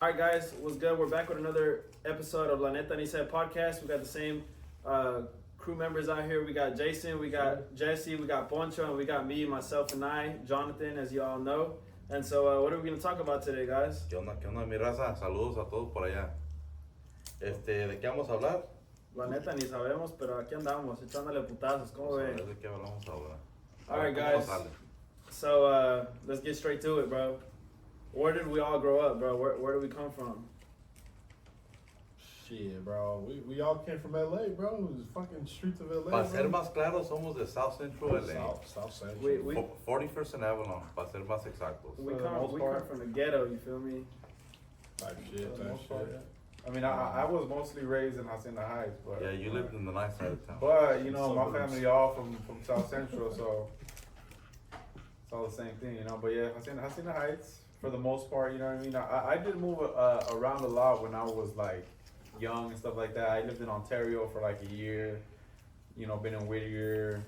All right, guys, what's good? We're back with another episode of Neta podcast. We got the same crew members out here. We got Jason, we got Jesse, we got Poncho, and we got me, myself, and I, Jonathan, as you all know. And so, what are we going to talk about today, guys? ¿Qué onda, mi raza? Saludos a todos por allá. ¿De qué vamos a hablar? La neta ni sabemos, pero aquí andamos, echándole putazos. ¿Cómo ven? ¿De qué hablamos ahora? All right, guys. So, let's get straight to it, bro. Where did we all grow up, bro? Where did we come from? Shit, bro. We all came from LA, bro. It was fucking streets of LA. Para ser más claros, somos de South Central LA. South Central. We 41st and Avalon, para ser más exactos. we come from the ghetto, you feel me? Type shit, For the type most part, shit. yeah. I mean, I was mostly raised in Hacienda Heights, but Yeah, you lived in the nice side of town. but you know, my Suburbs. family all from South Central, so it's all the same thing, you know. But yeah, Hacienda Heights for the most part, you know what I mean. I did move around a lot when I was like young and stuff like that. I lived in Ontario for like a year, you know, been in Whittier,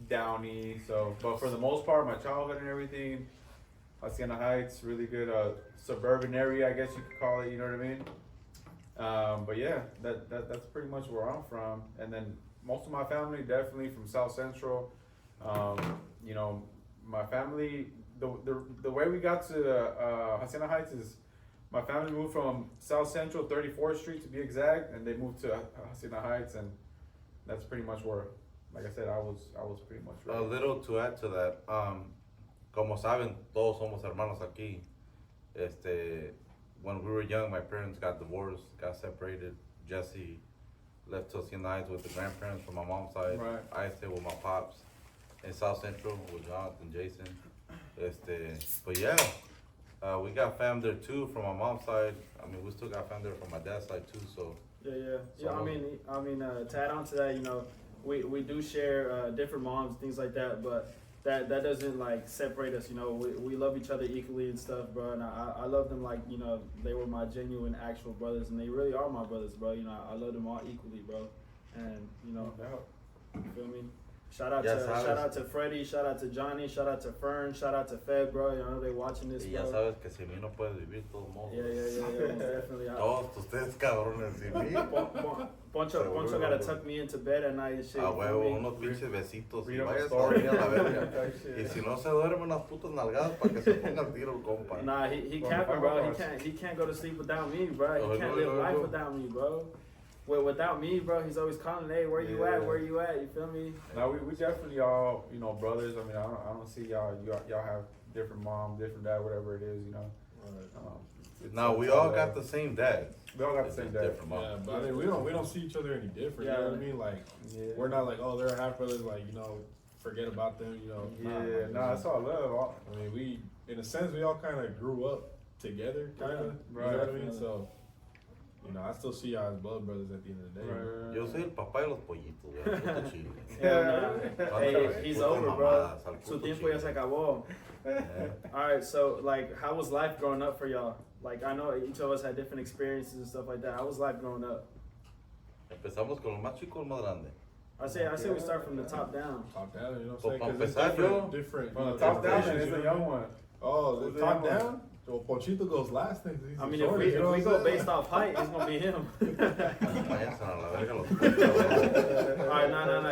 Downey. So, but for the most part, my childhood and everything, Hacienda Heights, really good suburban area, I guess you could call it. You know what I mean? But yeah, that's pretty much where I'm from. And then most of my family definitely from South Central. You know, my family, the way we got to Hacienda Heights is my family moved from South Central, 34th Street to be exact, and they moved to Hacienda Heights, and that's pretty much where, like I said, I was pretty much A raised. little to add to that, como saben, todos somos hermanos aquí. When we were young, my parents got divorced, got separated. Jesse left to Hacienda Heights with the grandparents from my mom's side. Right. I stayed with my pops in South Central with Jonathan, Jason. But yeah, we got fam there too from my mom's side. I mean, we still got fam there from my dad's side too. So Yeah. I mean, to add on to that, you know, we do share different moms, things like that, but that doesn't like separate us. You know, we love each other equally and stuff, bro. And I love them like, you know, they were my genuine, actual brothers, and they really are my brothers, bro. You know, I love them all equally, bro. And you know, you feel me? Shout out to Freddie, shout out to Johnny, shout out to Fern, shout out to Fed, bro. You know they watching this, y ya bro. sabes que sin mí no puedes vivir todos modos. Yeah, most definitely. Todos ustedes cabrones sin mí. Poncho gotta tuck me into bed at night and shit. A you feel huevo, me? unos pinches besitos y Read 'em a vayas a story. dormir a la verga. Type shit. Y si no se duerme unas putas nalgadas para que se ponga al tiro el compa. Nah, he Well, capping, if I bro. was- He can't go to sleep without me, bro. Oh, He can't no, live no, life no. without me, bro. Without me, bro, he's always calling, hey, where you Yeah. at? Where you at? You feel me? No, we definitely all, you know, brothers. I mean, I don't see y'all have different mom, different dad, whatever it is, you know. No, we all got the same dad. We all got the It's same just dad. different mom. Yeah, but I mean, we don't see each other any different. Yeah. You know what I mean? Like, Yeah. we're not like, oh, they're half brothers. Like, you know, forget about them. You know. Yeah, nah, that's all love. I mean, we, in a sense, we all kind of grew up together, kind of. Right. You know what I mean? Yeah. So, you know, I still see y'all as blood brothers at the end of the day. Right. Yo soy el papá de los pollitos, güey. Puto chile. Yeah, hey, he's Putas over, bro. mamadas, al Su puto tiempo ya chile. se acabó. Yeah. Alright, so, like, how was life growing up for y'all? Like, I know each of us had different experiences and stuff like that. How was life growing up? Empezamos con el más chico o el más grande. I say we start from the top down. Top down, you know Well, what I'm saying? pa' Because empezar, it's different. From you the know, top down, generations, it's you a know? young one. Oh, Who's the the top young one? down? Well, Ponchito goes last. He's I mean, the shortest, you know if we what go I'm saying? based off height, it's gonna be him. Váyanse a la verga los putos. Alright,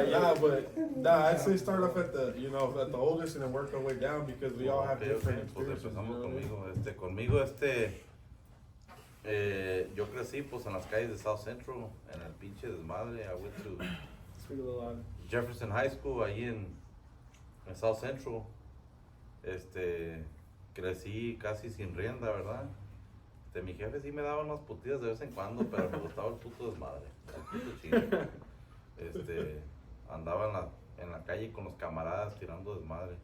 Nah, but I'd say start off at the, you know, at the oldest and then work our way down because we all have Ok, different ok, pues experiences. empezamos you know what I mean? conmigo. Yo crecí pues en las calles de South Central, en el pinche desmadre. I went to Speak a little louder. Jefferson High School, ahí en South Central. Crecí casi sin rienda, ¿verdad? Mi jefe sí me daba unas putidas de vez en cuando, pero me gustaba el puto desmadre, el puto chile. Andaba en la calle con los camaradas tirando desmadre.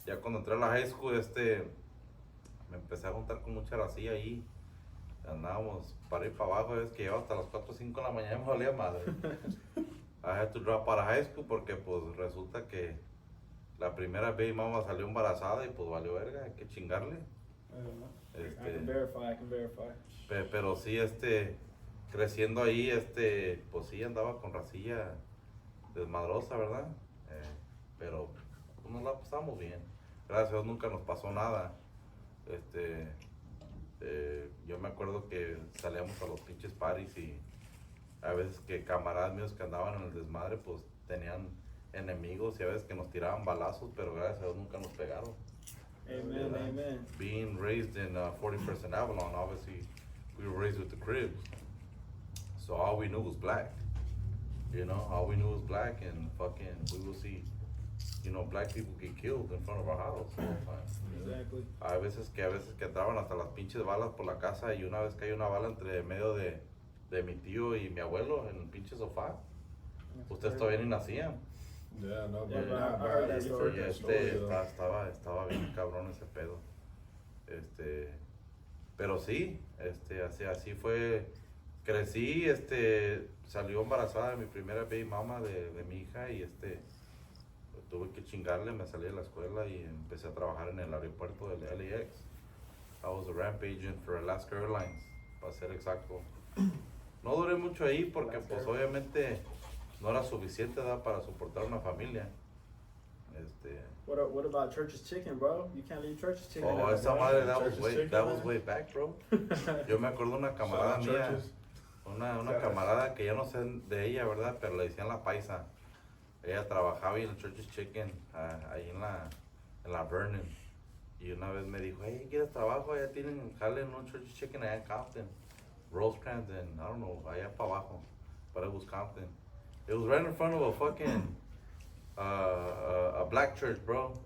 Ya cuando entré a la high school, me empecé a juntar con mucha racilla ahí. Andábamos para ir para abajo, es que yo hasta las 4 o 5 de la mañana me valía madre. I had to drop out of high school porque pues resulta que la primera vez mi mamá salió embarazada y pues valió verga, hay que chingarle. I can verify. Pero sí, creciendo ahí, pues sí andaba con racilla desmadrosa, ¿verdad? Pero pues, nos la pasamos bien. Gracias a Dios nunca nos pasó nada. Yo me acuerdo que salíamos a los pinches parties y a veces que camaradas míos que andaban en el desmadre pues tenían enemigos y a veces que nos tiraban balazos, pero gracias a Dios nunca nos pegaron. Amen, amen. Being raised in 41st and Avalon, obviously we were raised with the Cribs, so all we knew was black. You know, all we knew was black, and fucking we will see, you know, black people get killed in front of our house all the time. Exactly. A veces que entraban hasta las pinches balas por la casa y una vez que hay una bala entre medio de mi tío y mi abuelo en el pinche sofá. Ustedes todavía ni nacían. Yeah, no, Yeah, but bro, nah, I bro, heard that you story. heard Y that story, though. estaba bien cabrón ese pedo. Pero sí, así fue. Crecí, salió embarazada de mi primera baby mama de mi hija y tuve que chingarle, me salí de la escuela y empecé a trabajar en el aeropuerto del LAX. I was a ramp agent for Alaska Airlines, para ser exacto. No duré mucho ahí porque pues obviamente no era suficiente, ¿verdad?, para soportar una familia. What about Church's Chicken, bro? You can't leave Church's Chicken. Oh, out, esa bro. madre, Church's Chicken, that was man. way back, bro. Yo me acuerdo una camarada Shout out mía, Churches. una camarada que yo no sé de ella, ¿verdad?, pero le decían la paisa. Ella trabajaba ahí en el Church's Chicken, ahí en la Vernon. Y una vez me dijo, hey, ¿quieres trabajo? Allá tienen jale en un Church's Chicken allá en Compton. Rosecrans and, I don't know, allá para abajo. But it was Compton. It was right in front of a fucking, a black church, bro.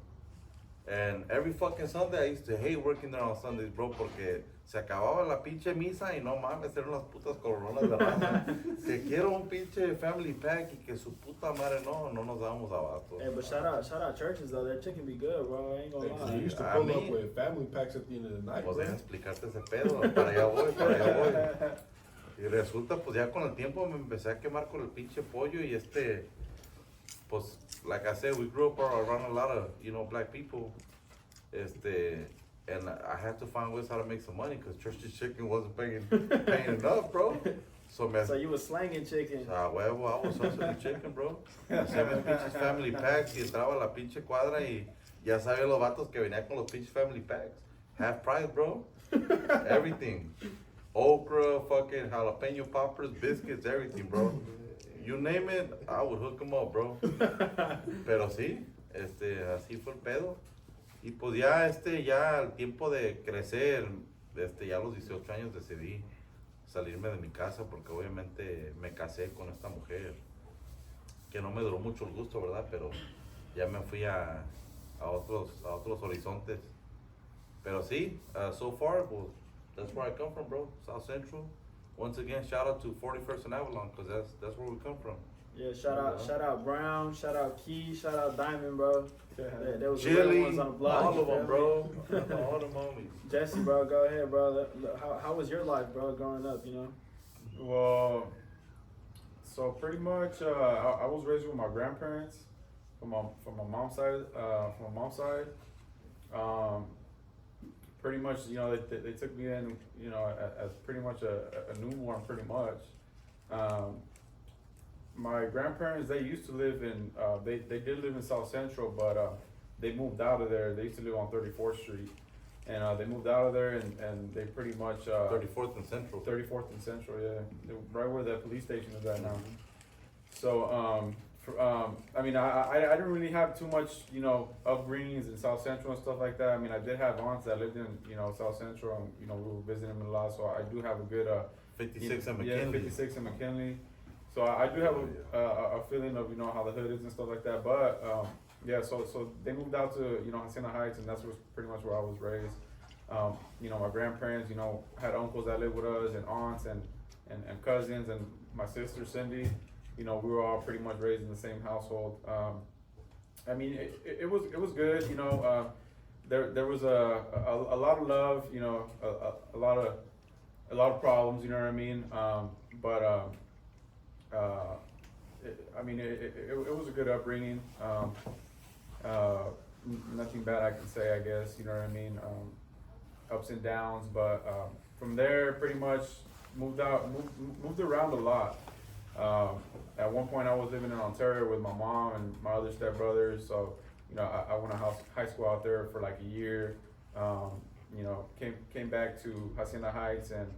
And every fucking Sunday I used to hate working there on Sundays, bro, porque se acababa la pinche misa y no mames, eran las putas coronas de raza. Que quiero un pinche family pack y que su puta madre no nos dábamos abasto. Hey, but shout out Church's though. Their chicken be good, bro. I ain't gonna They lie. used to I pull mean- up with family packs at the end of the night, Pues bro. deja explicarte ese pedo, para allá voy. Y resulta, pues ya con el tiempo me empecé a quemar con el pinche pollo y pues, like I said, we grew up around a lot of, you know, black people. And I had to find ways how to make some money because Church's Chicken wasn't paying enough, bro. So you was slanging chicken. huevo, I was hustling chicken, bro. Hacía mis pinches family packs y entraba a la pinche cuadra y ya sabía los vatos que venían con los pinches family packs. Half price, bro. Everything. Okra, fucking jalapeno poppers, biscuits, everything, bro. You name it, I would hook them up, bro. Pero sí, así fue el pedo. Y pues ya al tiempo de crecer, ya a los 18 años decidí salirme de mi casa porque obviamente me casé con esta mujer que no me duró mucho el gusto, ¿verdad? Pero ya me fui a otros horizontes. Pero sí, so far, pues, that's where I come from, bro. South Central. Once again, shout out to 41st and Avalon, because that's where we come from. Yeah, shout out Brown, shout out Key, shout out Diamond, bro. They was the Chili, real ones on the block. all you of them, feel bro. me? All the homies. Jesse, bro, go ahead, bro. How was your life, bro, growing up, you know? Well, so pretty much, I was raised with my grandparents from my mom's side. Pretty much, you know, they took me in, you know, as pretty much a newborn, pretty much. My grandparents, they used to live in, they did live in South Central, but they moved out of there. They used to live on 34th Street, and they moved out of there, and they pretty much 34th and Central. 34th and Central, yeah, right where the police station is at now. So, I mean, I didn't really have too much, you know, upbringings in South Central and stuff like that. I mean, I did have aunts that lived in, you know, South Central, and you know, we were visiting them a lot. So I do have a good 56 and yeah, McKinley. 56 and McKinley. So I do have a feeling of, you know, how the hood is and stuff like that. But yeah, so they moved out to, you know, Hacienda Heights, and that's pretty much where I was raised. You know, my grandparents, you know, had uncles that lived with us, and aunts and cousins, and my sister Cindy. You know, we were all pretty much raised in the same household. I mean, it was good. You know, there was a lot of love. You know, a lot of problems. You know what I mean? But I mean, it was a good upbringing. Nothing bad I can say, I guess. You know what I mean? Ups and downs, but from there, pretty much moved around a lot. At one point, I was living in Ontario with my mom and my other stepbrothers. So, you know, I went to high school out there for like a year. you know, came back to Hacienda Heights and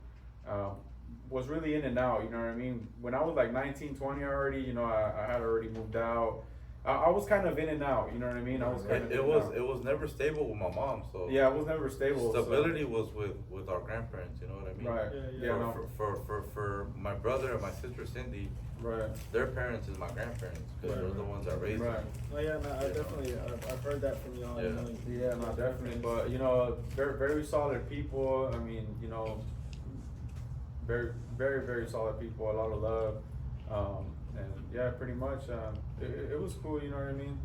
was really in and out. You know what I mean? When I was like 19, 20 already, you know, I had already moved out. I was kind of in and out. You know what I mean? I was kind of. It was never stable with my mom. So Yeah, it was never stable. Stability was with our grandparents. You know what I mean? Right. Yeah, no. For my brother and my sister Cindy, Right. their parents is my grandparents because Right, they're the ones that raised Right. them. Oh yeah, no, I definitely, I've heard that from y'all. Yeah. You know, Yeah, no, definitely. But you know, very, very solid people. I mean, you know, very, very, very solid people. A lot of love, and yeah, pretty much. It was cool. You know what I mean?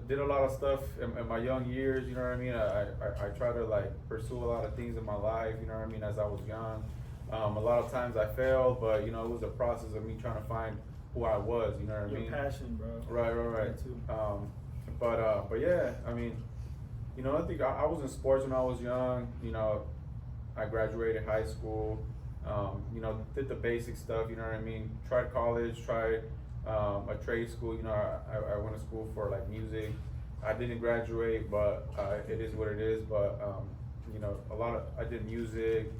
Did a lot of stuff in my young years. You know what I mean? I try to like pursue a lot of things in my life. You know what I mean? As I was young, a lot of times I failed, but you know, it was a process of me trying to find who I was. You know what I your mean? passion, bro. Right. Me too. But yeah, I mean, you know, I think I was in sports when I was young. You know, I graduated high school. You know, did the basic stuff. You know what I mean? Tried college. Tried a trade school. You know, I went to school for like music. I didn't graduate, but it is what it is. But you know, I did music.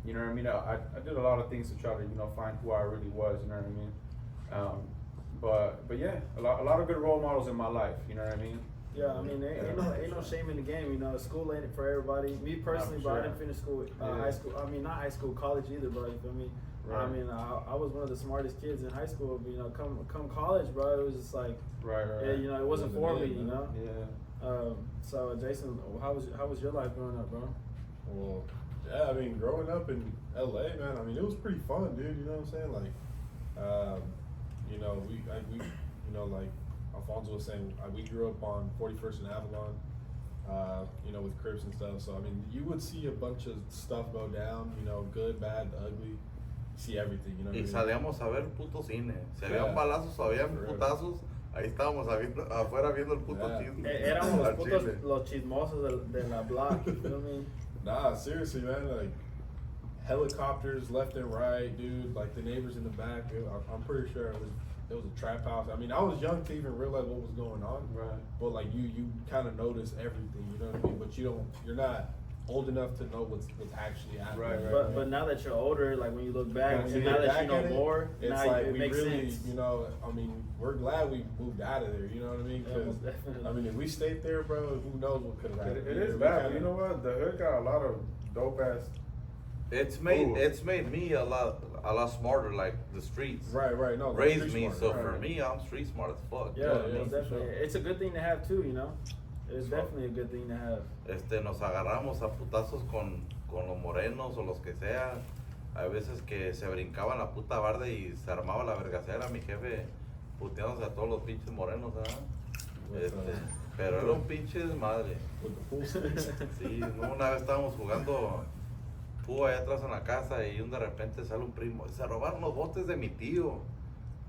You know what I mean? I did a lot of things to try to, you know, find who I really was. You know what I mean? But yeah, a lot of good role models in my life. You know what I mean? Yeah, I mean, ain't no shame in the game. You know, school ain't for everybody. Me personally, for bro, I sure. didn't finish school, Yeah. high school. I mean, not high school, college either, bro. You feel me? Right. I mean, I was one of the smartest kids in high school. But, you know, come college, bro, it was just like, Right. yeah, you know, it wasn't for me. You know. Yeah. So Jason, how was your life growing up, bro? Well, yeah, I mean, growing up in LA, man, I mean, it was pretty fun, dude. You know what I'm saying? Like, you know, we, you know, like Alfonso was saying, we grew up on 41st and Avalon, you know, with Crips and stuff. So, I mean, you would see a bunch of stuff go down, you know, good, bad, ugly. See everything, you know Y what I mean? salíamos a ver puto cine. Si habían Yeah. balazos o habían For real. putazos, ahí estábamos afuera viendo el puto Yeah. chisme. Éramos los Al putos, chile. los chismosos de la block. You feel me? Nah, seriously, man, like, helicopters left and right, dude. Like the neighbors in the back. I'm pretty sure it was a trap house. I mean, I was young to even realize what was going on. Right. But like you kind of notice everything. You know what I mean? But you're not old enough to know what's actually happening. Right. But now that you're older, like when you look back, Kinda and see now it that you back know at it, more, it's now like it we makes really, sense. you know, I mean, we're glad we moved out of there. You know what I mean? Yeah, 'Cause, most definitely. I mean, if we stayed there, bro, who knows what could have happened? It is We bad, but kinda- you know what? The hood got a lot of dope ass. It's Ooh. made me a lot smarter, like the streets. Right. No, Raised street me, smart, so right. for me, I'm street smart as fuck. Yeah, Yeah, most for definitely. sure. It's a good thing to have too, you know. It's So- definitely a good thing to have. Nos agarramos a putazos con los morenos o los que sea. Hay veces que se brincaban la puta barda y se armaba la vergacera. Mi jefe puteándose a todos los pinches morenos, ¿verdad? With, Pero era un pinche desmadre. with the pool sticks. Sí, no, una vez estábamos jugando fútbol allá atrás en la casa y de repente sale un primo. Se robaron los botes de mi tío,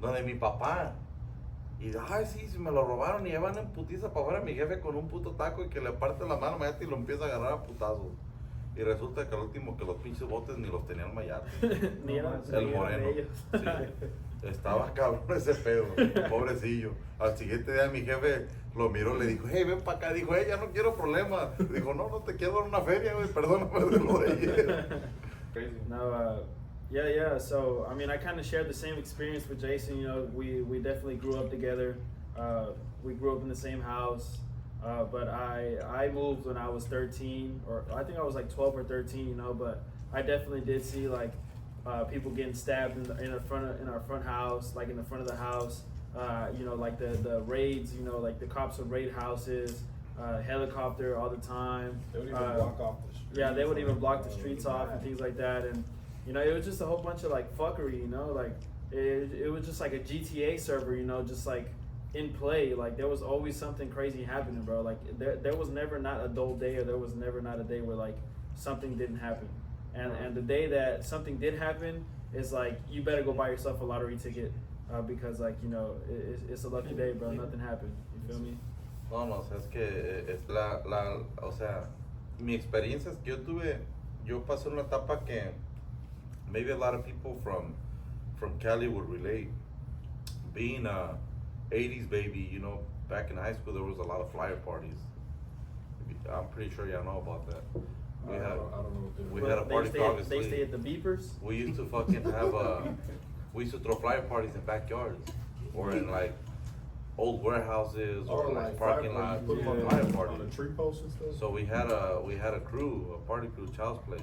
no de mi papá. Y ay, sí, me lo robaron y llevan en putiza para afuera a mi jefe con un puto taco y que le parte la mano Mayate y lo empieza a agarrar a putazos. Y resulta que al último que los pinches botes ni los tenían Mayate. Ni eran- El ni eran moreno. de ellos. Sí. Estaba cabrón ese pedo, pobrecillo. Al siguiente día mi jefe lo miró, le dijo, hey, ven para acá. Dijo, ya no quiero problemas. Dijo, no te quiero dar una feria, güey, perdóname de lo de ayer. Crazy. No, yeah. So I mean, I kind of shared the same experience with Jason. You know, we definitely grew up together. We grew up in the same house. But I moved when I was 13, or I think I was like 12 or 13. You know, but I definitely did see like people getting stabbed in our front house, like in the front of the house. You know, like the raids. You know, like the cops would raid houses. Helicopter all the time. They would even block off the streets. Yeah, they would even block the streets off and things like that. And you know, it was just a whole bunch of like fuckery. You know, like it was just like a GTA server. You know, just like in play. Like there was always something crazy happening, bro. Like there was never not a dull day, or there was never not a day where like something didn't happen. And the day that something did happen is like you better go buy yourself a lottery ticket because like you know it's a lucky day, bro. Nothing happened. You feel me? No, o sea, es que es o sea, mi experiencia es que yo pasé una etapa que maybe a lot of people from Cali would relate. Being a 80s baby, you know, back in high school there was a lot of flyer parties. I'm pretty sure y'all know about that. I don't know what they we do. had a party, obviously. They stay at the beepers. We used to fucking have we used to throw flyer parties in backyards or in like old warehouses or like parking lots. Put them on, Flyer on parties. the tree posts and stuff. So we had a crew, a party crew, child's play.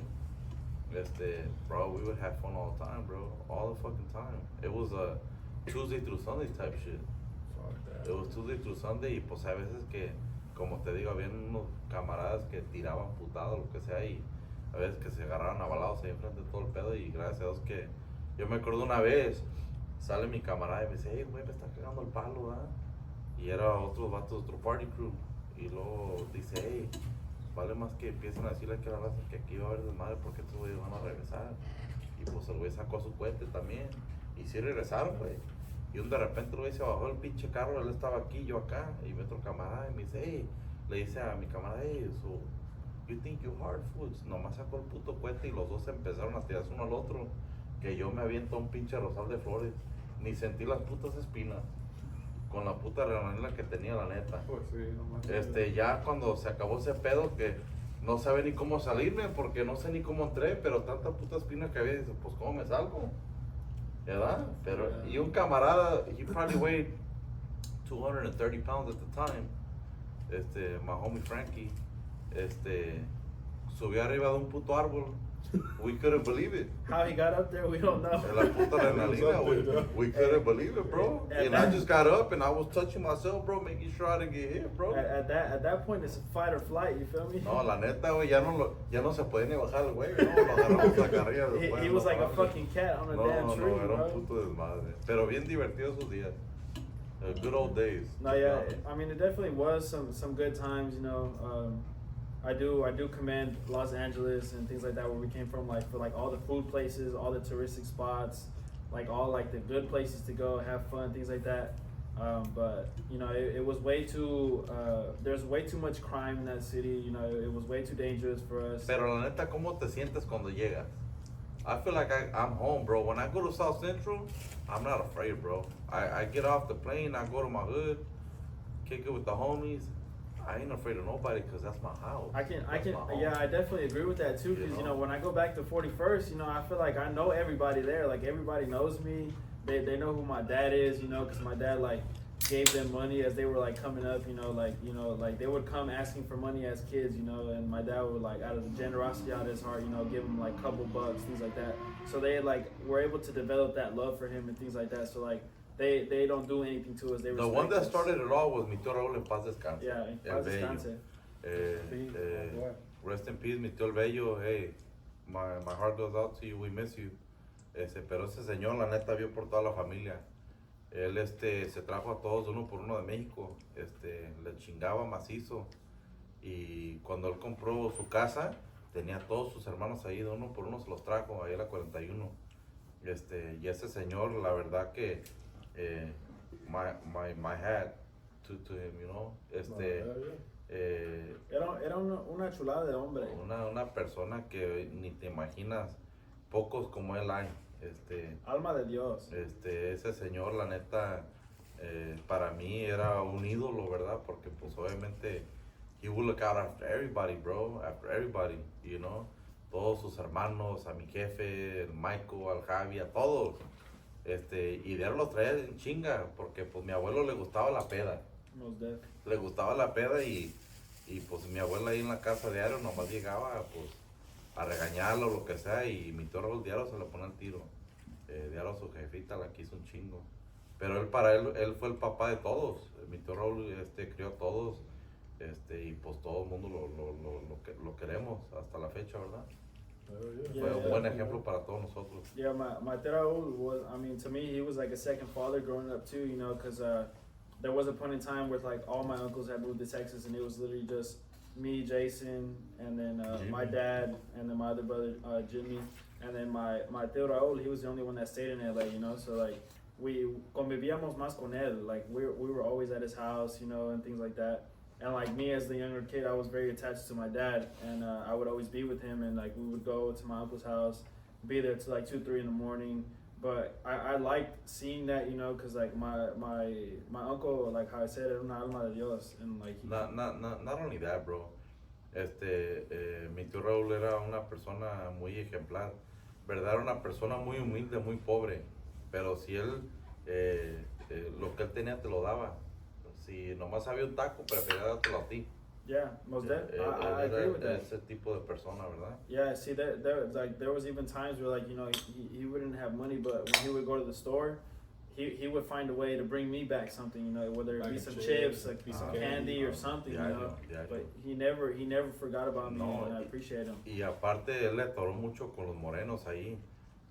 Bro, we would have fun all the time, bro, all the fucking time. It was a Tuesday through Sunday type shit. Fuck that. It was Tuesday through Sunday y pues a veces que, como te digo, habían unos camaradas que tiraban putados, lo que sea, y a veces que se agarraban a balados ahí enfrente de todo el pedo y gracias a Dios que, yo me acuerdo una vez, sale mi camarada y me dice, hey, güey, me está cagando el palo, ¿verdad? Y era otros vatos, otro party crew, y luego dice, hey, vale más que empiecen a decirle que la raza que aquí va a haber desmadre porque estos güeyes van a regresar. Y pues el güey sacó su cohete también. Y sí regresaron, güey. Y de repente el güey se bajó el pinche carro, él estaba aquí, yo acá. Y me otro camarada y me dice, hey, le dice a mi camarada, hey, so, you think you hard foods. Nomás sacó el puto cohete y los dos empezaron a tirarse uno al otro. Que yo me aviento un pinche rosal de flores. Ni sentí las putas espinas. Con la puta adrenalina que tenía, la neta. Pues sí, no manches. Ya cuando se acabó ese pedo que no sabía ni cómo salirme porque no sé ni cómo entré, pero tanta puta espina que había, dice, pues cómo me salgo, ¿verdad? Pero, y un camarada, he probably weighed 230 pounds at the time, my homie Frankie, subió arriba de un puto árbol. We couldn't believe it. How he got up there, we don't know. La puta adrenalina, we couldn't believe it, bro. And I just got up and I was touching myself, bro, making sure I didn't get hit, bro. At that point, it's fight or flight. You feel me? No, la neta, güey, ya no se puede ni bajar el güey, no, lo agarramos la carrera después. He was like a fucking cat on a damn tree, No, era bro. un puto desmadre. Pero bien divertido esos días. Good old days. No, yeah, I mean, it definitely was some good times, you know. I do commend Los Angeles and things like that where we came from, like for like all the food places, all the touristic spots, like all like the good places to go, have fun, things like that. But you know, it was way too. There's way too much crime in that city. You know, it was way too dangerous for us. Pero la neta, ¿cómo te sientes cuando llegas? I feel like I'm home, bro. When I go to South Central, I'm not afraid, bro. I get off the plane, I go to my hood, kick it with the homies. I ain't afraid of nobody because that's my house. I can, yeah, I definitely agree with that too. Because you know, when I go back to 41st, you know, I feel like I know everybody there. Like everybody knows me. They know who my dad is. You know, because my dad like gave them money as they were like coming up. You know, like they would come asking for money as kids. You know, and my dad would like out of the generosity out of his heart, you know, give them like a couple bucks, things like that. So they like were able to develop that love for him and things like that. So like. They don't do anything to us. They The one that started it all was mi tío Raúl en paz descanse. Yeah, en paz descanse. Rest in peace, mi tío el Bello. Hey, my heart goes out to you. We miss you. Pero ese señor, la neta, vio por toda la familia. Él se trajo a todos uno por uno de México. Le chingaba macizo. Y cuando él compró su casa, tenía a todos sus hermanos ahí, de uno por uno se los trajo, ahí a la 41. Y ese señor, la verdad que my hat to him, you know. Era una chulada de hombre. Una persona que ni te imaginas, pocos como él hay. Alma de Dios. Ese señor, la neta, para mí era un ídolo, ¿verdad? Porque pues obviamente he would look out after everybody, bro, after everybody, you know. Todos sus hermanos, a mi jefe, el Michael, al Javi, a todos. Y de él los traía en chinga, porque pues mi abuelo le gustaba la peda. Le gustaba la peda y pues mi abuela ahí en la casa diario nomás llegaba pues a regañarlo o lo que sea y mi tío Raúl diario se le pone al tiro. Diario a su jefita la quiso un chingo. Pero para él fue el papá de todos. Mi tío Raúl crió a todos y pues todo el mundo lo queremos hasta la fecha, ¿verdad? Fue un buen ejemplo para todos nosotros. Yeah, my tío Raúl was, I mean, to me, he was like a second father growing up too, you know, because there was a point in time where like all my uncles had moved to Texas and it was literally just me, Jason, and then my dad, and then my other brother, Jimmy, and then my tío Raúl, he was the only one that stayed in LA, you know, so like we convivíamos más con él, like we were always at his house, you know, and things like that. And like me as the younger kid, I was very attached to my dad, and I would always be with him, and like we would go to my uncle's house, be there till like 2-3 in the morning. But I liked seeing that, you know, cause like my uncle, like how I said, era una alma de Dios, and like not only that, bro. Mi tío Raúl era una persona muy ejemplar, ¿verdad? Era una persona muy humilde, muy pobre, pero si él, lo que él tenía te lo daba. Si nomás había un taco, prefería dártelo a ti. Yeah, most definitely. I Él agree with era that. ese tipo de persona, ¿verdad? Yeah, see, there was even times where, like, you know, he wouldn't have money, but when he would go to the store, he would find a way to bring me back something, you know, whether it Like be a some chips, chips, like piece of candy, candy or something, you know. Diario. But he never forgot about me, No, and I appreciate him. Y aparte él le atoró mucho con los morenos ahí.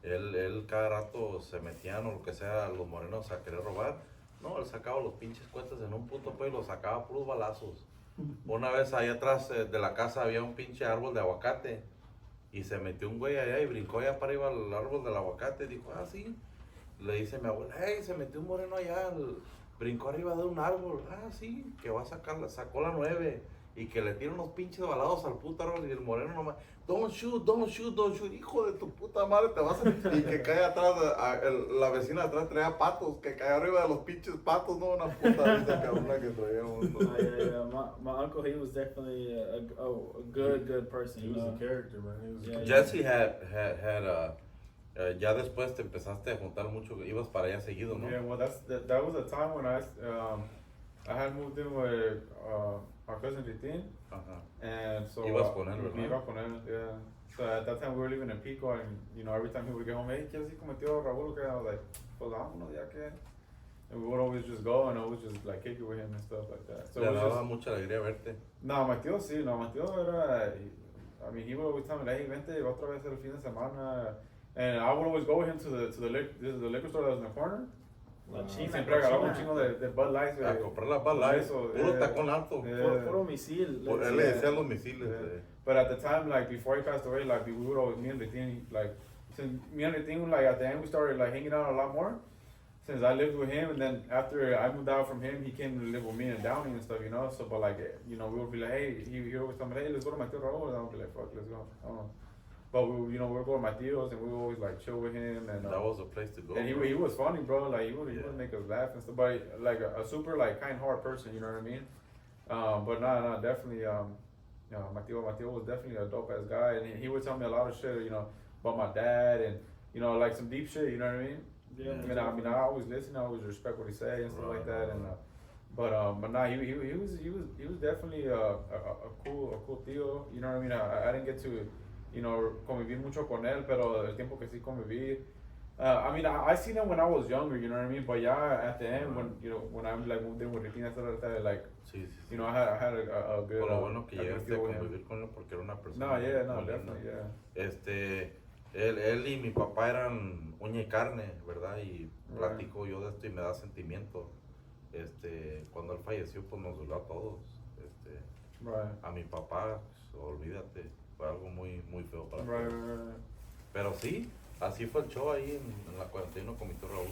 Él cada rato se metían o lo que sea los morenos a querer robar. No, él sacaba los pinches cuentas en un puto y los sacaba puros balazos. Una vez ahí atrás de la casa había un pinche árbol de aguacate y se metió un güey allá y brincó allá para arriba al árbol del aguacate y dijo, sí. Le dice mi abuela, hey, se metió un moreno allá, brincó arriba de un árbol. Sí, que va a sacar, sacó la 9 y que le tira unos pinches balados al puto árbol y el moreno nomás, don't shoot, hijo de tu puta madre, te vas a... Y que cae atrás, la vecina de atrás traía patos, que cae arriba de los pinches patos, no, una puta risa cabrona que traíamos. ¿No? Yeah. My uncle, he was definitely a good person. He You was know? a character, man. He was a Yeah. Jesse had ya después te empezaste a juntar mucho, ibas para allá seguido, ¿no? Yeah, well, that was a time when I had moved in with our cousin Ritin, Ajá. and so Ibas con él, ¿verdad? iba con él, yeah. So at that time we were living in Pico, and you know every time he would get home, hey, ¿quieres ir con mi tío Raúl? Okay, I was like, pues vámonos ya que. And we would always just go and always just like kick it with him and stuff like that. So Le it was daba just, mucha alegría verte. no, my tío sí, no, my tío era, I mean, he would always tell me, hey, vente otra vez el fin de semana. And I would always go with him to the liquor store that was in the corner. La Wow. China, Siempre agarraba un China. chingo de Bud Lights. A comprar las balas, Eso, puro tacón alto. Puro misil. Él le decía los misiles. Yeah. But at the time, like before he passed away, like we would always, me and Ritin, like, since me and Ritin, like at the end we started like hanging out a lot more. Since I lived with him, and then after I moved out from him, he came to live with me in Downey and stuff, you know. So, but like, you know, we would be like, hey, he would always tell me, hey, let's go to my tío Raúl, and I would be like, fuck, let's go. I don't know. But we, you know, we'd go to my tíos, and we would always like chill with him, and That was the place to go. and he was funny, bro. Like he would make us laugh and stuff. But like a super like kind-hearted person, you know what I mean? But no, definitely. You know, Mateo was definitely a dope ass guy, and he would tell me a lot of shit, you know, about my dad, and you know, like some deep shit. You know what I mean? Yeah. I mean, I always listen. I always respect what he say and stuff like that. And but nah, he was definitely a cool tío. You know what I mean? I didn't get to, you know, convivir mucho con él, pero el tiempo que sí conviví. I mean, I seen him when I was younger, you know what I mean? But yeah, at the end, when you know, when I like moved in with Ritina, like, Sí. you know, I had a good. Por lo bueno que a good llegaste a feel with him. convivir con él porque era una persona. No, yeah, no, muy linda. definitely, yeah. Él y mi papá eran uña y carne, ¿verdad? Y Right. platico yo de esto y me da sentimiento. Cuando él falleció, pues nos dolió a todos. Right. A mi papá, pues, olvídate, fue algo muy, muy feo para Right, todos. right. Pero sí, así fue el show ahí en la 41 con mi tío Raúl,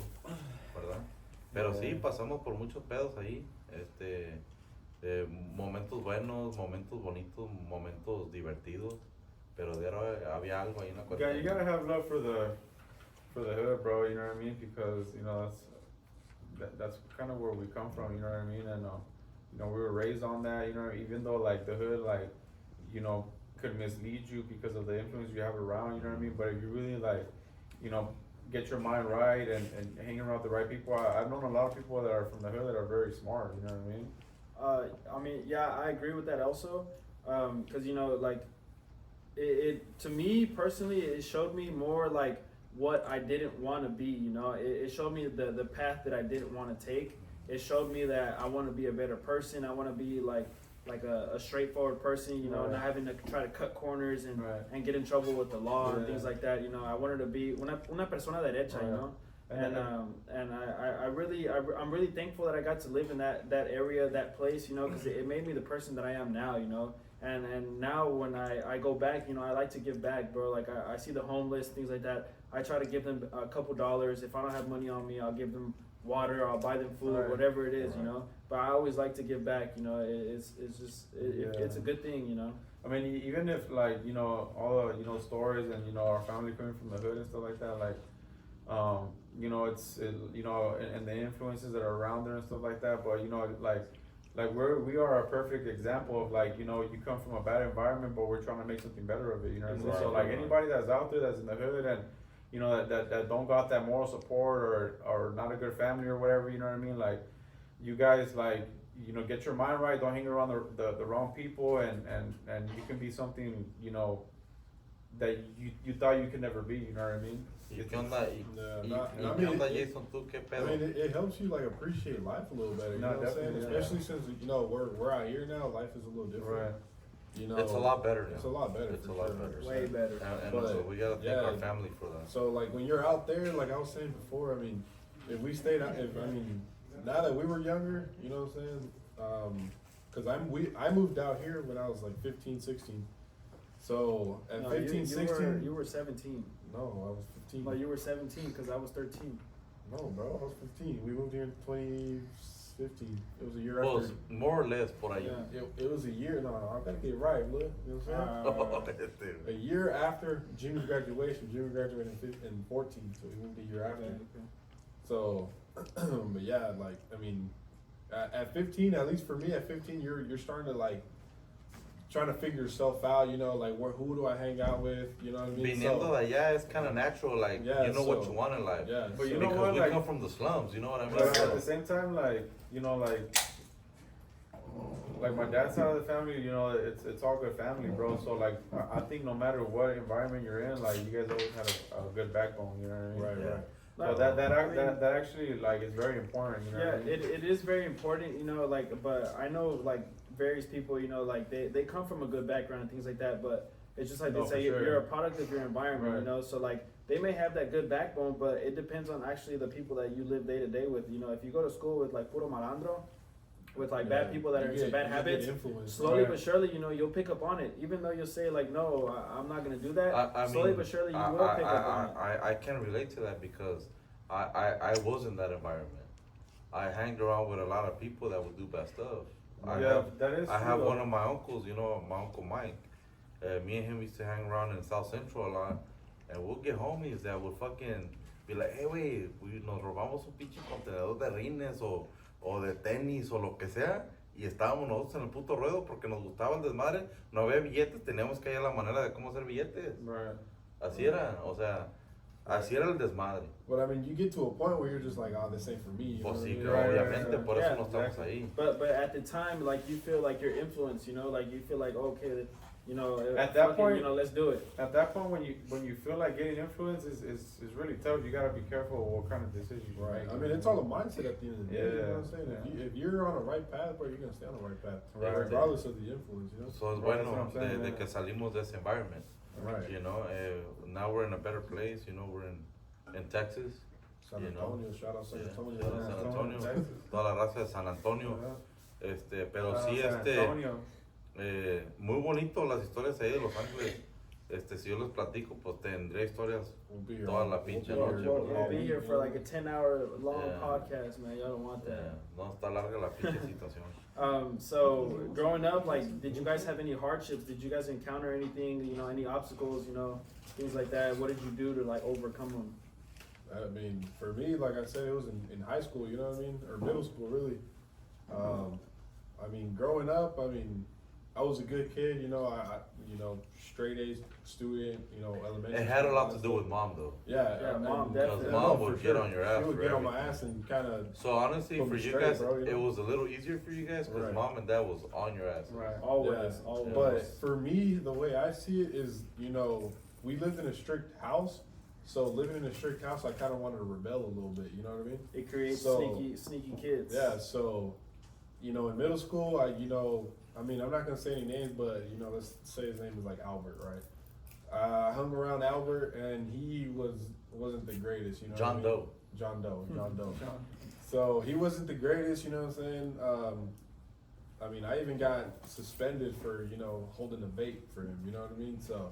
¿verdad? Pero sí, Yeah. pasamos por muchos pedos ahí, momentos buenos, momentos bonitos, momentos divertidos, pero había algo ahí en la You gotta have love for the hood, bro. You know what I mean? Because you know that's kind of where we come from. You know what I mean? And you know, we were raised on that. You know, even though like the hood, like, you know, could mislead you because of the influence you have around. You know what I mean? But if you really like, you know, get your mind right and hang around the right people. I've known a lot of people that are from the hood that are very smart. You know what I mean? I mean, yeah, I agree with that also. Cause you know, like, it to me personally, it showed me more like what I didn't want to be. You know, it showed me the path that I didn't want to take. It showed me that I want to be a better person. I want to be like a straightforward person. You know, Right. not having to try to cut corners and Right. and get in trouble with the law and Yeah. things like that. You know, I wanted to be una persona derecha. You Right. know. And I'm really thankful that I got to live in that area, that place, you know, because it made me the person that I am now, you know. And now when I go back, you know, I like to give back, bro. Like I see the homeless, things like that. I try to give them a couple dollars. If I don't have money on me, I'll give them water, I'll buy them food, Right. whatever it is, you Right. know. But I always like to give back, you know. It's a good thing, you know. I mean, even if like, you know, all the, you know, stories and, you know, our family coming from the hood and stuff like that, like, you know, you know, and the influences that are around there and stuff like that. But, you know, like, like we are a perfect example of like, you know, you come from a bad environment, but we're trying to make something better of it. You know what I mean? So like anybody that's out there that's in the hood and you know that don't got that moral support or not a good family or whatever. You know what I mean? Like you guys like. You know, get your mind right. Don't hang around the wrong people, and you can be something, you know, that you thought you could never be. You know what I mean? ¿Y qué onda? ¿Qué onda, Jason? ¿Tú qué pedo? I mean, it helps you like appreciate life a little better. You know what I'm saying? Especially since you know we're out here now. Life is a little different. Right. You know, it's a lot better now. It's a lot better. It's for a lot sure. better. Way better. And But, so we gotta thank our family for that. So like when you're out there, like I was saying before, I mean, if we stayed out, now that we were younger, you know what I'm saying? Cause I moved out here when I was like 15, 16. So at No, 15, 16. You were 17. No, I was 15. No, you were 17 because I was 13. No, bro, I was 15. We moved here in 2015. It was a year Well, after. more or less por ahí. Yeah. It was a year. No, I gotta get it right, look. You know what I'm saying? A year after Jimmy's graduation. Jimmy graduated in 14, so we moved a year after. Okay. So, but yeah, like I mean, at 15, at least for me, at 15, you're starting to like trying to figure yourself out. You know, like who do I hang out with? You know what I mean? Viniendo de allá, it's kind of natural. Like you know what you want in life. Yeah. But you Because know what? we Like, come from the slums. You know what I mean? but at the same time, like you know, like my dad's side of the family, you know, it's all good family, bro. So like, I think no matter what environment you're in, like you guys always had a good backbone. You know what I mean? Right, Yeah. right. So that actually like is very important. You know Yeah, what I mean? it is very important, you know, like, but I know, like, various people, you know, like, they come from a good background and things like that, but it's just like No, they say, for sure. you're a product of your environment, Right. you know, so, like, they may have that good backbone, but it depends on actually the people that you live day to day with, you know, if you go to school with, like, puro malandro, with, like, bad people that are into bad habits, slowly Right. but surely, you know, you'll pick up on it, even though you'll say, like, no, I'm not gonna do that, I slowly mean, but surely you will pick up on it. I can relate to that because I was in that environment. I hanged around with a lot of people that would do bad stuff. I have true, one of my uncles, you know, my uncle Mike. Me and him used to hang around in South Central a lot, and we'll get homies that would fucking be like, hey, wey, nos robamos un pinche contenedor de rines o de tenis o lo que sea, y estábamos nosotros en el puto ruedo porque nos gustaba el desmadre. No había billetes, teníamos que hallar la manera de cómo hacer billetes. Right. Así era, o sea, así era el desmadre. But I mean, you get to a point where you're just like, oh, this ain't for me. You know Pues what I sí, mean? Right, obviamente, por eso yeah, no estamos exactly. ahí. But at the time, like, you feel like you're influenced, you know, like you feel like, okay, you know, At that fucking, point- you know, let's do it. At that point, when you feel like getting influence is really tough. You gotta be careful what kind of decisions you Right. make. I mean, it's all a mindset at the end of the day. You know what I'm saying? Yeah. If you're on the right path, bro, you're gonna stay on the right path, Right. regardless of the influence. You know. So es Right, that's bueno what I'm saying, de yeah. que salimos de ese environment. Right. You know, now we're in a better place. You know, we're in Texas. San You know. Antonio, shout out San Yeah, Antonio. shout out San Antonio. Texas. Toda la raza de San Antonio. Pero sí, San Antonio. muy bonito las historias ahí de Los Ángeles. Si yo les platico, pues tendré historias We'll be here. toda la pinche We'll be noche. here. We'll be here for like a 10-hour long Yeah. podcast, man. Y'all don't want that. No, está larga la pinche situación. So growing up, like, did you guys have any hardships? Did you guys encounter anything, you know, any obstacles, you know, things like that? What did you do to like overcome them? I mean, for me, like I said, it was in high school, you know what I mean? Or middle school, really. I mean, growing up, I mean, I was a good kid, you know, I you know, straight A's student, you know, elementary. It had a school, lot to do with mom, though. Yeah, Yeah, and- mom, and- definitely. Because Yeah, mom no, would for get sure. on your ass She would for get on my everything. ass and kind of. So honestly, Put for me you straight, guys, bro, you know? it was a little easier for you guys because Right. mom and dad was on your ass. Right. Always, Yeah. always. But for me, the way I see it is, you know, we lived in a strict house. So living in a strict house, I kind of wanted to rebel a little bit. You know what I mean? It creates So- sneaky kids. Yeah. So, you know, in middle school, I mean, I'm not gonna say any names, but you know, let's say his name is like Albert, right? I hung around Albert, and he wasn't the greatest. You know. John what I mean? Doe. John Doe. So he wasn't the greatest. You know what I'm saying? I mean, I even got suspended for, you know, holding a vape for him. You know what I mean? So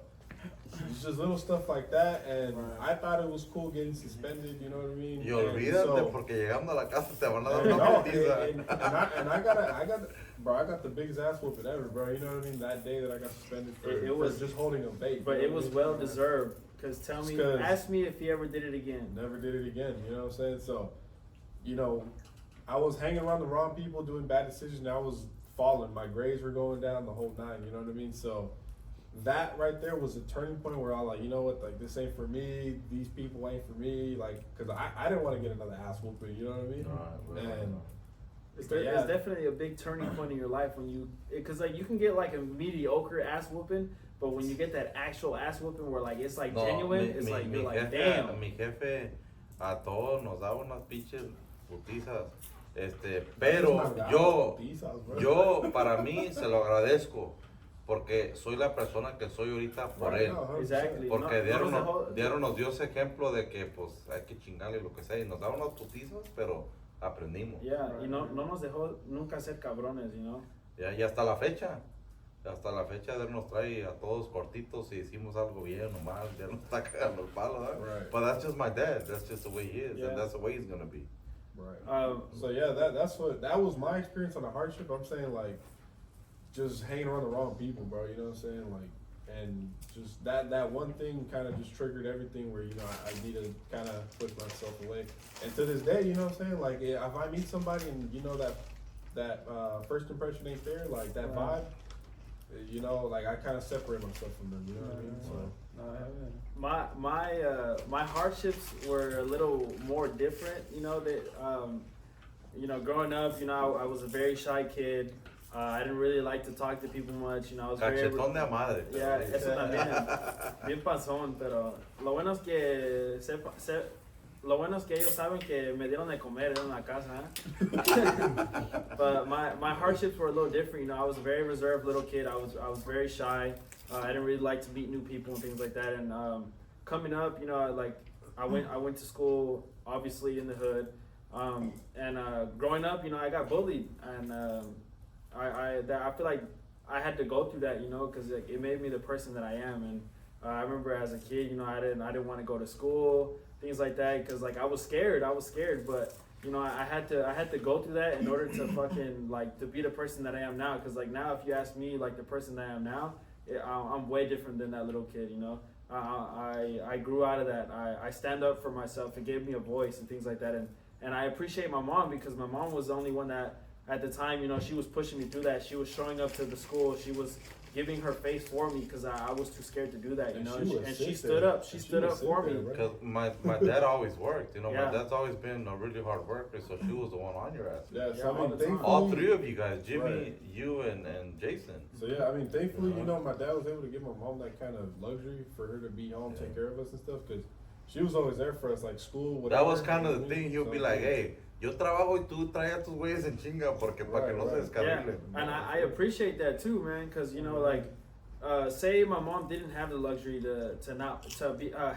it's just little stuff like that, and Right. I thought it was cool getting suspended. You know what I mean? Y And olvídate so- porque llegando a la casa te van a dar and una no, putiza. and I got the biggest ass whooping ever, bro. You know what I mean? That day that I got suspended for, It was- for just holding a vape. But you it know was what I mean? well deserved. Cause tell me, 'Cause- ask me if he ever did it again. Never did it again. You know what I'm saying? So, you know, I was hanging around the wrong people, doing bad decisions, and I was falling. My grades were going down, the whole nine. You know what I mean? So that right there was a turning point where I was like, you know what, like this ain't for me. These people ain't for me. Like, cause I didn't want to get another ass whooping. You know what I mean? And it's definitely a big turning point in your life when you, cause like you can get like a mediocre ass whooping, but when you get that actual ass whooping where like it's like genuine, it's like you're like, damn. Mi jefe a todos nos daba unas pinches putizas. Pero yo para mí se lo agradezco porque soy la persona que soy ahorita por él. Exactly. Porque Diario nos dio ese ejemplo de que pues hay que chingarle lo que sea y nos daba unas putizas, pero aprendimos. Yeah, y no nos dejó nunca ser cabrones, you know. Y hasta la fecha. Hasta la fecha de él nos trae a todos cortitos si hicimos algo bien o mal, ya nos está cagando el palo, ¿verdad? Right. But that's just my dad. That's just the way he is, Yeah. and that's the way he's gonna be. Right. So yeah, that was my experience on the hardship. I'm saying like, just hanging around the wrong people, bro. You know what I'm saying? Like, and just that one thing kind of just triggered everything. Where you know I need to kind of push myself away. And to this day, you know what I'm saying? Like, if I meet somebody and you know that first impression ain't there, like that vibe. You know, like I kind of separate myself from them. You know what I mean? So My hardships were a little more different. You know that you know, growing up, you know, I was a very shy kid. I didn't really like to talk to people much. You know, I was very. Cachetón de madre. Yeah, eso también. Bien pasón, pero lo bueno es que lo bueno es que ellos saben que me dieron de comer en la casa. But my hardships were a little different. You know, I was a very reserved little kid. I was very shy. I didn't really like to meet new people and things like that. And coming up, you know, like I went to school, obviously in the hood. And growing up, you know, I got bullied, and I feel like I had to go through that, you know, because like, it made me the person that I am. And I remember as a kid, you know, I didn't want to go to school, things like that, because like I was scared, but you know, I had to go through that in order to fucking like to be the person that I am now. Because like now, if you ask me like the person that I am now, I'm way different than that little kid, you know. I grew out of that. I stand up for myself. It gave me a voice and things like that. And I appreciate my mom, because my mom was the only one that at the time, you know, she was pushing me through that. She was showing up to the school. She was giving her face for me because I was too scared to do that, you know. And she stood up. She stood up for me. Because my dad always worked, you know. Yeah. My dad's always been a really hard worker, so she was the one on your ass. yeah, Yeah, so I mean, All three of you guys, Jimmy, Right. you, and Jason. So yeah, I mean, thankfully, you know, my dad was able to give my mom that kind of luxury for her to be home, take care of us and stuff, because she was always there for us, like school, whatever. That was kind of the thing. He'll be like, hey, yo trabajo y tú trae a tus güeyes en chinga porque para que no se Yeah, descarrilen. and I appreciate that too, man, because you know, like, say my mom didn't have the luxury to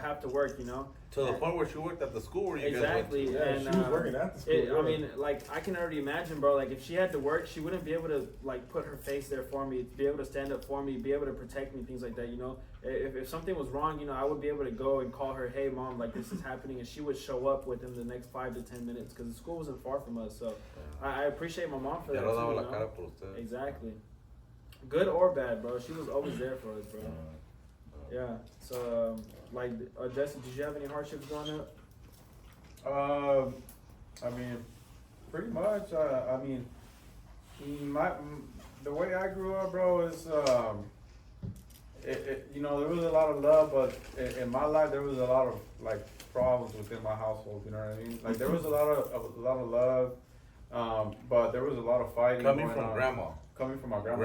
have to work, you know. To the point where she worked at the school where you Exactly. guys Yeah, And, she was working at the school. I mean, like, I can already imagine, bro, like, if she had to work, she wouldn't be able to, like, put her face there for me, be able to stand up for me, be able to protect me, things like that, you know? If something was wrong, you know, I would be able to go and call her, hey, mom, like, this is happening, and she would show up within the next 5 to 10 minutes, because the school wasn't far from us, so I appreciate my mom for Ya that, no too, daba you la know? cara por usted. Exactly. Good or bad, bro, she was always there for us, bro. Yeah, so, like, Jesse, did you have any hardships growing up? I mean, pretty much. I mean, the way I grew up, bro, is you know, there was a lot of love, but in my life there was a lot of like problems within my household. You know what I mean? Like there was a lot of love, but there was a lot of fighting. Coming from grandma. Coming from my grandma.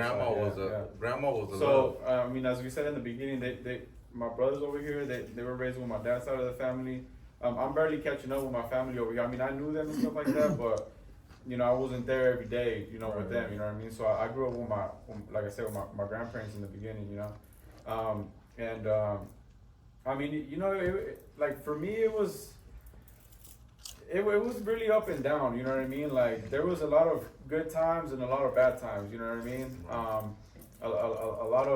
Grandma was a So I mean, as we said in the beginning, they my brothers over here, they were raised with my dad's side of the family. I'm barely catching up with my family over here. I mean, I knew them and stuff like that, but you know, I wasn't there every day, you know, with them. You know what I mean? So I grew up with like I said, with my grandparents in the beginning, you know, I mean, you know, like for me, it was really up and down. You know what I mean? Like there was a lot of good times and a lot of bad times. You know what I mean? A lot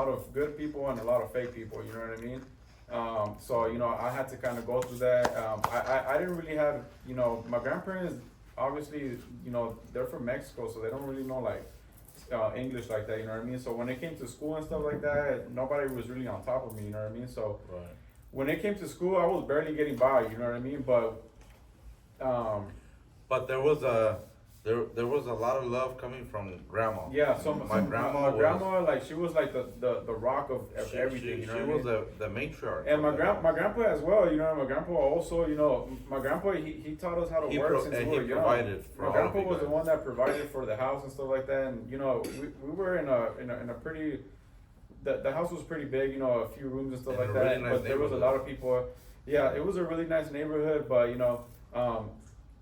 of good people and a lot of fake people. You know what I mean? So you know, I had to kind of go through that. I didn't really have, you know, my grandparents obviously, you know, they're from Mexico, so they don't really know like English like that. You know what I mean? So when it came to school and stuff like that, nobody was really on top of me. You know what I mean? So when it came to school, I was barely getting by. You know what I mean? But But there was a lot of love coming from grandma. Yeah, so my grandma my was, grandma, like, she was like the rock of everything. She you know was what I mean? the matriarch. And of the my grandpa as well. You know, my grandpa also. You know, my grandpa he taught us how to work since we were young. Provided for my all grandpa of you was the guys. one that provided for the house and stuff like that. And you know, we were in a pretty. The house was pretty big. You know, a few rooms and stuff In like a that. really nice But there was a lot of people. Yeah, it was a really nice neighborhood. But you know,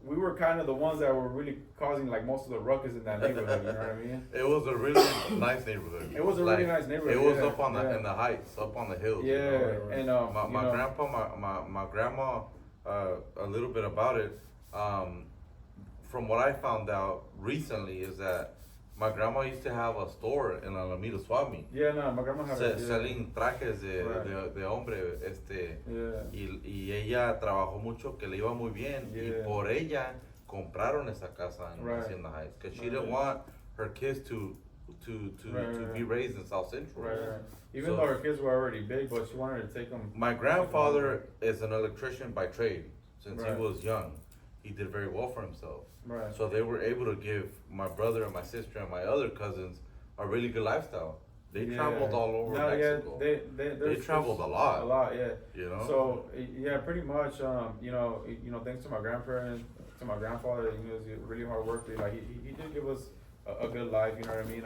we were kind of the ones that were really causing like most of the ruckus in that neighborhood. You know what I mean? It was a really nice neighborhood. It was a really nice neighborhood. It was yeah, up on the yeah. in the heights, up on the hills. Yeah, you know? and My you know, grandpa, my grandma, a little bit about it. From what I found out recently is that my grandma used to have a store in Alameda Swami. Yeah, no, my grandma had a, Selling trajes Right. de hombre, Yeah. y ella trabajó mucho que le iba muy bien y Yeah. por ella compraron esa casa en Right. Hacienda Heights because she Right. didn't want her kids to Right. be raised in South Central. Right. Even So- though her kids were already big, but she wanted to take them. My grandfather is an electrician by trade. Since Right. he was young, he did very well for himself. Right. So they were able to give my brother and my sister and my other cousins a really good lifestyle. They Yeah. traveled all over No, Mexico. Yeah, they traveled a lot. A lot, yeah. You know. So yeah, pretty much. You know, thanks to my grandparents, to my grandfather, he was a really hard worker. Like he did give us a good life. You know what I mean?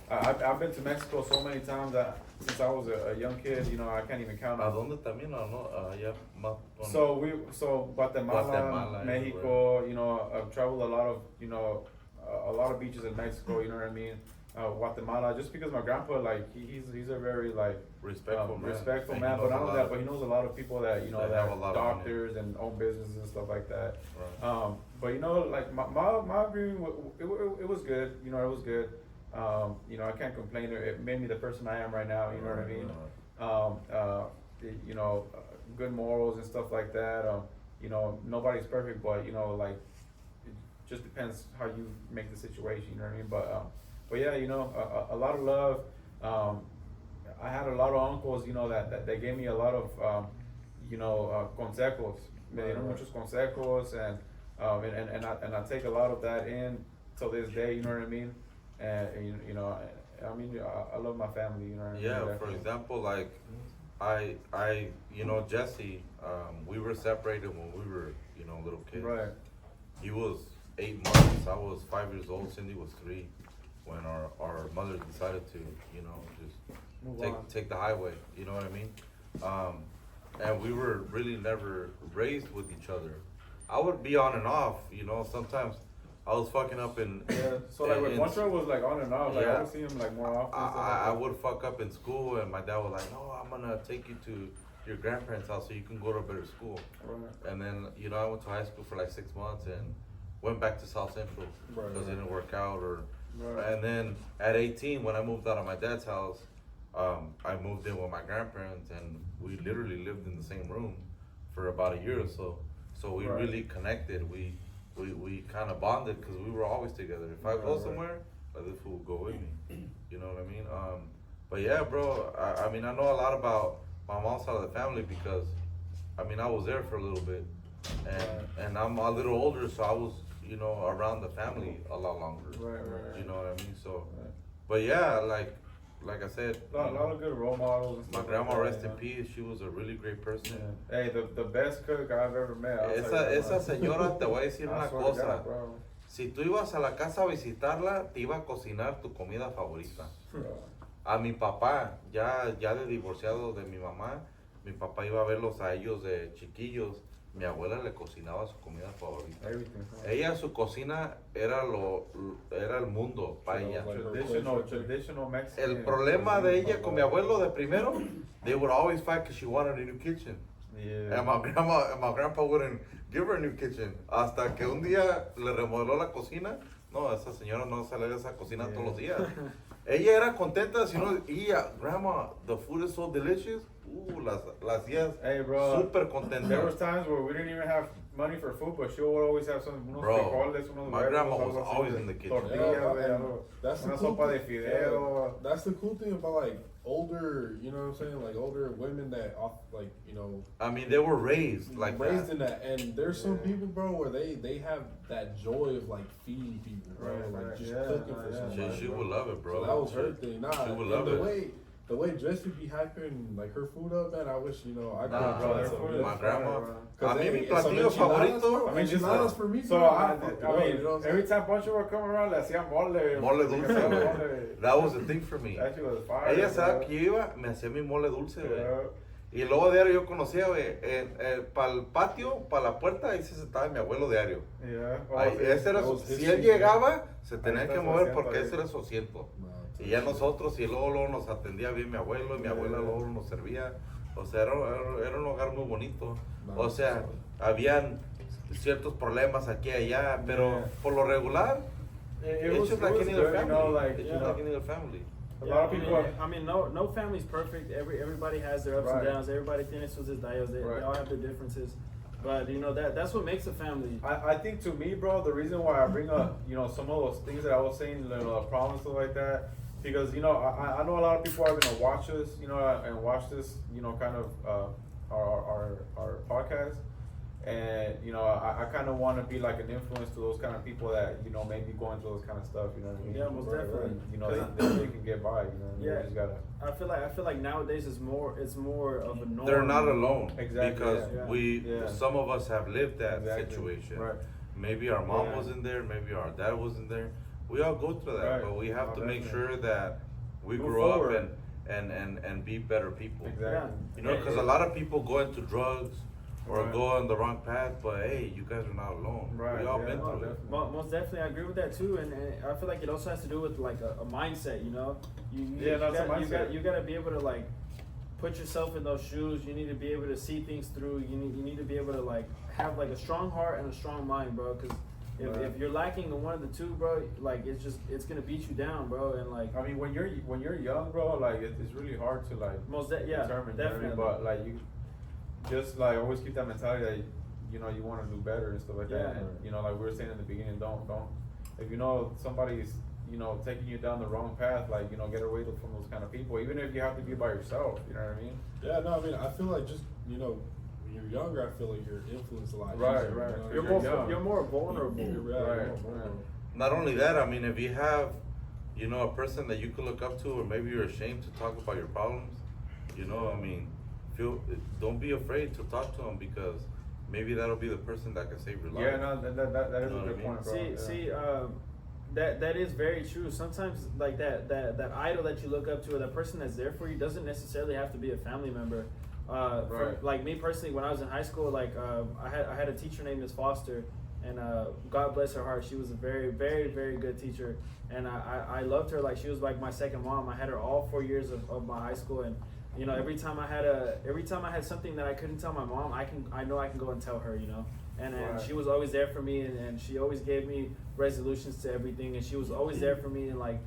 I've been to Mexico so many times that since I was a young kid, you know, I can't even count. ¿A dónde también? No, allá más. So Guatemala, Guatemala, Mexico, you know, I've traveled a lot of, you know, a lot of beaches in Mexico, you know what I mean? Guatemala, just because my grandpa, like, he's a very, like, respectful man. respectful And man, he but knows not a only lot that, of- but he knows a lot of people that, you know, that that have a lot of money. doctors and own businesses and stuff like that. Right. But you know, like, my upbringing, it was good, you know, it was good. You know, I can't complain, it made me the person I am right now, you know what I mean? You know, good morals and stuff like that. You know, nobody's perfect, but you know, like, it just depends how you make the situation. You know what I mean? But yeah, you know, a lot of love. I had a lot of uncles, you know, that gave me a lot of, you know, consejos. Me dieron muchos consejos, and I take a lot of that in till this day. You know what I mean? And you know, I mean, I love my family. You know what I mean? Yeah, for Definitely. example, like you know, Jesse, we were separated when we were, you know, little kids. Right. He was 8 months, I was 5 years old, Cindy was 3, when our mothers decided to, you know, just Move on. take the highway, you know what I mean? And we were really never raised with each other. I would be on and off, you know, sometimes I was fucking up in. Yeah, so like with Montreal was like on and off, like I Yeah. would see him like more often. and stuff like I that. would fuck up in school, and my dad was like, "No, I'm gonna take you to your grandparents' house so you can go to a better school." Right. And then, you know, I went to high school for like 6 months and went back to South Central Right, because right. it didn't work out. Right. And then at 18, when I moved out of my dad's house, I moved in with my grandparents, and we literally lived in the same room for about a year or so. So we Right. really connected. We kind of bonded because we were always together. If I go Right. somewhere, this fool would go with me. You know what I mean? But yeah, bro. I mean, I know a lot about my mom's side of the family because, I mean, I was there for a little bit, and I'm a little older, so I was, you know, around the family a lot longer. Right. You know what I mean? So, Right. but yeah, like I said, A lot of good role models. And my stuff grandma, like that, rest you in know? peace. She was a really great person. Yeah. Hey, the best cook I've ever met. I'll tell you that Esa much. señora, te voy a decir I una swear to cosa. God, bro. Si tú ibas a la casa a visitarla, te iba a cocinar tu comida favorita. Bro. A mi papá, ya de divorciado de mi mamá, mi papá iba a verlos a ellos de chiquillos. Mi abuela le cocinaba su comida favorita. Everything. Huh? Ella, su cocina era el mundo para ella. Traditional Mexican. El problema de ella con mi abuelo de primero, they would always fight because she wanted a new kitchen. Yeah. And my grandpa wouldn't give her a new kitchen. Hasta que un día le remodeló la cocina. No, esa señora no sale de esa cocina todos los días. Ella era contenta, si no, grandma, the food is so delicious. Las días Hey, bro. super contenta. There was times where we didn't even have money for food, but she would always have some unos Bro, frijoles, unos my huevos, grandma algo was así always de in the kitchen. tortilla, Yeah, güey, and algo- that's the una cool sopa de thing. fideo. That's the cool thing about like older, you know what I'm saying? Like older women that like, you know, I mean, they were raised like raised that. in that, and there's some Yeah. people, bro, where they have that joy of like feeding people, bro, Right, like right. just Yeah, cooking no, for yeah. somebody. She bro. would love it, bro. So that was her thing. Nah, she would and love the it. way Jessie be hyping like her food up, man, I wish, you know, I could Nah, try bro, that her some food good. is My grandma. bro. A mí mi some platillo enchiladas, favorito. bro, I mean, just enchiladas for me, So bro. I fuck it mean, up, you know what I'm every saying? time Poncho would come around, le hacía mole. Mole dulce, Mole. güey. That was the thing for me. That shit was fire. Ella sabe bro. que yo iba, me hacía mi mole dulce, güey. Yeah. Y luego diario yo conocía, güey, para el patio, para la puerta, ahí se sentaba mi abuelo diario. Yeah. Ahí, ese era that su- was his si él seat, llegaba, se tenía está que su mover asiento porque ahí. ese era su asiento. No, Y ya nosotros, y luego nos atendía bien mi abuelo, y mi abuela luego nos servía. O sea, era un hogar muy bonito. O sea, habían ciertos problemas aquí y allá, pero Yeah. por lo regular, It it's was, just it like was any good, other you know, family. like, It's you just know, like any other family. a lot of people. I mean, no family's perfect. Everybody has their ups Right. and downs. Everybody tiene sus detalles. They Right. all have their differences. But you know that's what makes a family. I think to me, bro, the reason why I bring up, you know, some of those things that I was saying, you know, the problems stuff like that, because you know, I know a lot of people are gonna watch us, you know, and watch this, you know, kind of our podcast, and you know, I kind of want to be like an influence to those kind of people that you know maybe going through those kind of stuff, you know what I mean? Yeah, most definitely. And, you know, they can get by, you know. Yeah. They just gotta. I feel like nowadays it's more of a norm. They're not alone. Exactly, Because yeah. some of us have lived that Exactly. situation. Right. Maybe our mom Yeah. wasn't there, maybe our dad wasn't there. We all go through that, Right. but we have No, to make definitely. sure that we Move grow forward. up and be better people. Exactly. You know, because a lot of people go into drugs or Right. go on the wrong path, but hey, you guys are not alone. Right, We all yeah, been no, through it. definitely. Most definitely, I agree with that too, and I feel like it also has to do with like a mindset. You know, Yeah, that's a mindset. you gotta be able to like put yourself in those shoes. You need to be able to see things through. You need to be able to like have like a strong heart and a strong mind, bro. Because Right. if you're lacking in one of the two, bro, like it's gonna beat you down, bro. And like I mean, when you're young, bro, like it's really hard to like yeah, determine, definitely. you know what I mean? But like you just like always keep that mentality that you know you want to do better and stuff like Yeah. that. And you know, like we were saying in the beginning, don't if you know somebody's you know taking you down the wrong path, like you know get away from those kind of people, even if you have to be by yourself. You know what I mean? Yeah, no, I mean, I feel like just, you know, when you're younger, I feel like you're influenced a lot. Right, easier, right. you know? You're young. more vulnerable. You're Right, more vulnerable. Not only that, I mean, if you have, you know, a person that you could look up to, or maybe you're ashamed to talk about your problems, you know, I mean, don't be afraid to talk to them because maybe that'll be the person that can save your life. Yeah, no, that is You know a what I good mean? point, bro. See, Yeah. that is very true. Sometimes like that idol that you look up to or that person that's there for you doesn't necessarily have to be a family member. Right. Like me personally, when I was in high school, like I had a teacher named Miss Foster, and God bless her heart, she was a very very very good teacher, and I loved her like she was like my second mom. I had her all 4 years of my high school, and you know every time I had something that I couldn't tell my mom, I know I can go and tell her, you know. And Right. she was always there for me, and she always gave me resolutions to everything, and she was always there for me, and like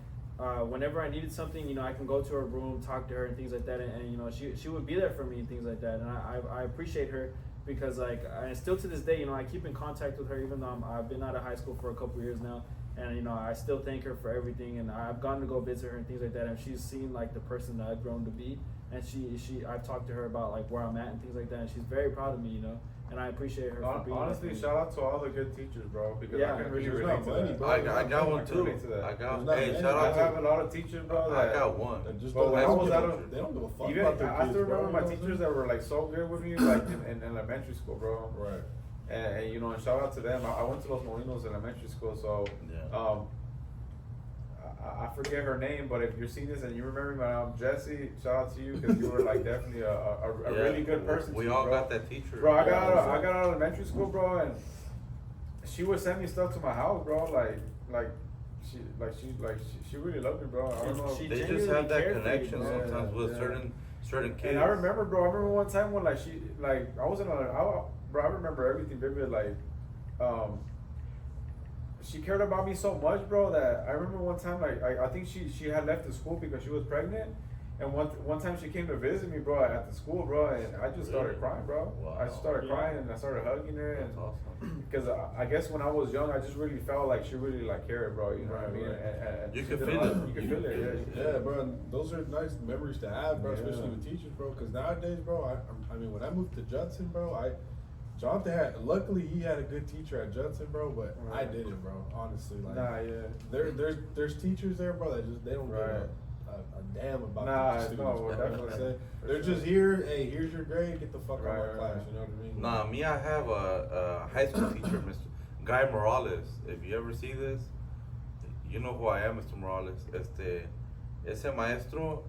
whenever I needed something, you know, I can go to her room, talk to her, and things like that, and you know, she would be there for me and things like that, and I appreciate her because like and still to this day, you know, I keep in contact with her even though I've been out of high school for a couple years now, and you know, I still thank her for everything, and I've gone to go visit her and things like that, and she's seen like the person that I've grown to be, and I've talked to her about like where I'm at and things like that, and she's very proud of me, you know. And I appreciate her for being Honestly, there for me. shout out to all the good teachers, bro, because Yeah, I can really there's relate not to many, that. bro. I got one I can too. relate to that. I got. There's not Hey, many. shout I out have to. a lot of teachers, bro. I That got one. And just But don't when I ask was them, out of- they don't give a fuck even about their I kids, still remember bro, my you know what I'm teachers saying? that were like so good with me, like in elementary school, bro. Right. And you know, and shout out to them. I went to Los Molinos Elementary School, so Yeah. I forget her name, but if you're seeing this and you remember my Jessie, shout out to you because you were like definitely a Yeah, really good person. We to me, all bro. got that teacher. Bro, I got Yeah, out of elementary school, bro, and she would send me stuff to my house, bro. She really loved me, bro. I don't know. She They just genuinely have that cared for you, connection bro. sometimes with Yeah. certain kids. And I remember, bro. I remember one time when like she like I was in bro. I remember everything vivid. Like, she cared about me so much, bro. That I remember one time like I think she had left the school because she was pregnant, And one time she came to visit me, bro, at the school, bro, and I just started crying, bro. Wow. I started crying and I started hugging her, and That's awesome. because I guess when I was young, I just really felt like she really like cared, bro. You know what I mean? And You she could did feel a lot- it. You could feel it. Yeah, bro, and those are nice memories to have, bro, Yeah. especially with teachers, bro. Because nowadays, bro, I mean, when I moved to Judson, bro, Jonathan luckily he had a good teacher at Judson, bro, but I Right. didn't, bro. Honestly, like, Nah, yeah. there's teachers there, bro, that just they don't Right. give a damn about Nah, the students, no, bro. You know what I'm definitely. saying? For They're sure. just here. Hey, here's your grade. Get the fuck out Right, of my class. right. You know what I mean? Nah, me, I have a high school teacher, Mr. Guy Morales. If you ever see this, you know who I am, Mr. Morales. Ese maestro,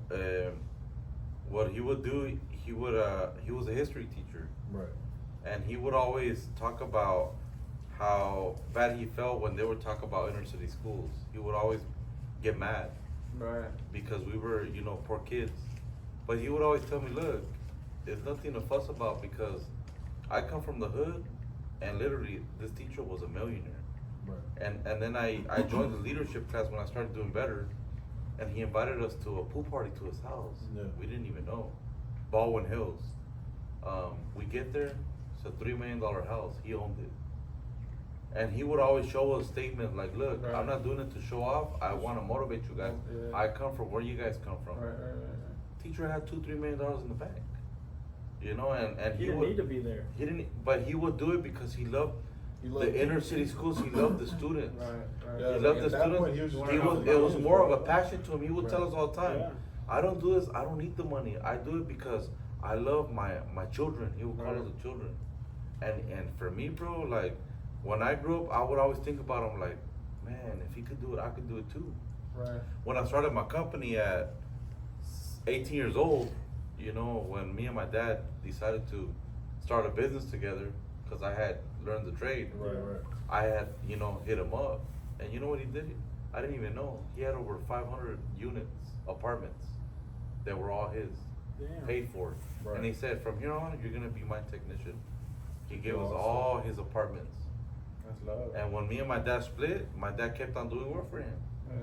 what he would do, he was a history teacher, Right. and he would always talk about how bad he felt when they would talk about inner city schools. He would always get mad Right. because we were, poor kids. But he would always tell me, look, there's nothing to fuss about because I come from the hood, and literally this teacher was a millionaire. Right. And then I joined the leadership class when I started doing better, and he invited us to a pool party to his house. Yeah. We didn't even know. Baldwin Hills. We get there, it's a $3 million house. He owned it. And he would always show us statements like, look, Right. I'm not doing it to show off. I want to motivate you guys. Yeah. I come from where you guys come from. Right. Teacher had $2-3 million in the bank. And He didn't would, need to be there. He didn't, but he would do it because he loved the inner city schools. He loved the students. Right. Yeah, He like, loved the at that students. point, he was just trying to It was help more of bro. a passion to him. He would tell Right. us all the time, Yeah. I don't do this, I don't need the money. I do it because I love my children. He would call Right. us the children. And for me, bro, like when I grew up, I would always think about him like, man, if he could do it, I could do it too. Right. When I started my company at 18 years old, when me and my dad decided to start a business together, because I had learned the trade, Right. I had, hit him up. And you know what he did? I didn't even know. He had over 500 units, apartments, that were all his, Damn. paid for. Right. And he said, from here on, you're gonna be my technician. He gave us Awesome. all his apartments. That's love. And when me and my dad split, my dad kept on doing work for him. Yeah.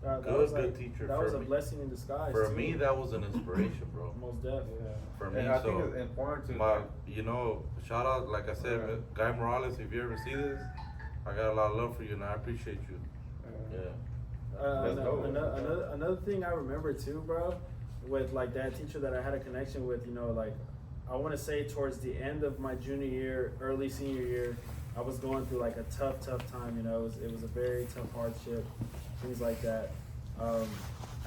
That Good, was good teacher That for was a me. blessing in disguise. For too. me, that was an inspiration, bro. Most definitely. Yeah. For me, And I so think it's important to my, shout out, like I said, Right. Guy Morales, if you ever see this, I got a lot of love for you and I appreciate you. Yeah. Let's go. Another thing I remember too, bro, with like that teacher that I had a connection with, like I want to say towards the end of my junior year, early senior year, I was going through like a tough time. It was a very tough hardship, things like that. I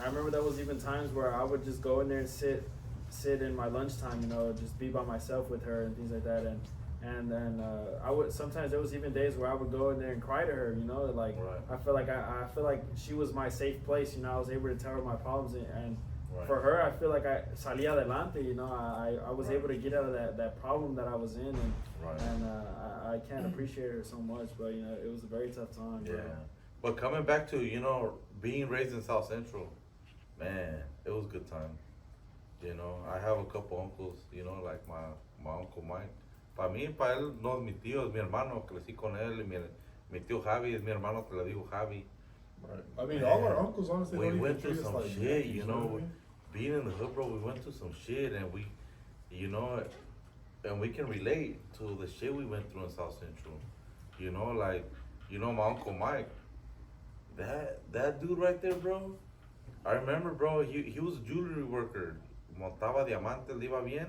remember there was even times where I would just go in there and sit in my lunchtime, just be by myself with her and things like that. And then I would sometimes there was even days where I would go in there and cry to her, like Right. I feel like she was my safe place, I was able to tell her my problems and Right. for her I feel like I salía adelante, I was able to get out of that problem that I was in and Right. I can't appreciate her so much, but it was a very tough time, bro. Yeah. But coming back to, being raised in South Central, man, it was a good time. I have a couple uncles, like my Uncle Mike. Para mí, para él, no es mi tío, es mi hermano, crecí con él. Y mi tío Javi es mi hermano, que le digo Javi. Right. I mean, Man, all our uncles, honestly, we don't even went through treat us some like shit, nephews, what I mean? being in the hood, bro, we went through some shit, and we, and we can relate to the shit we went through in South Central. My Uncle Mike, that dude right there, bro. I remember, bro, he was a jewelry worker. Montaba diamantes, le iba bien,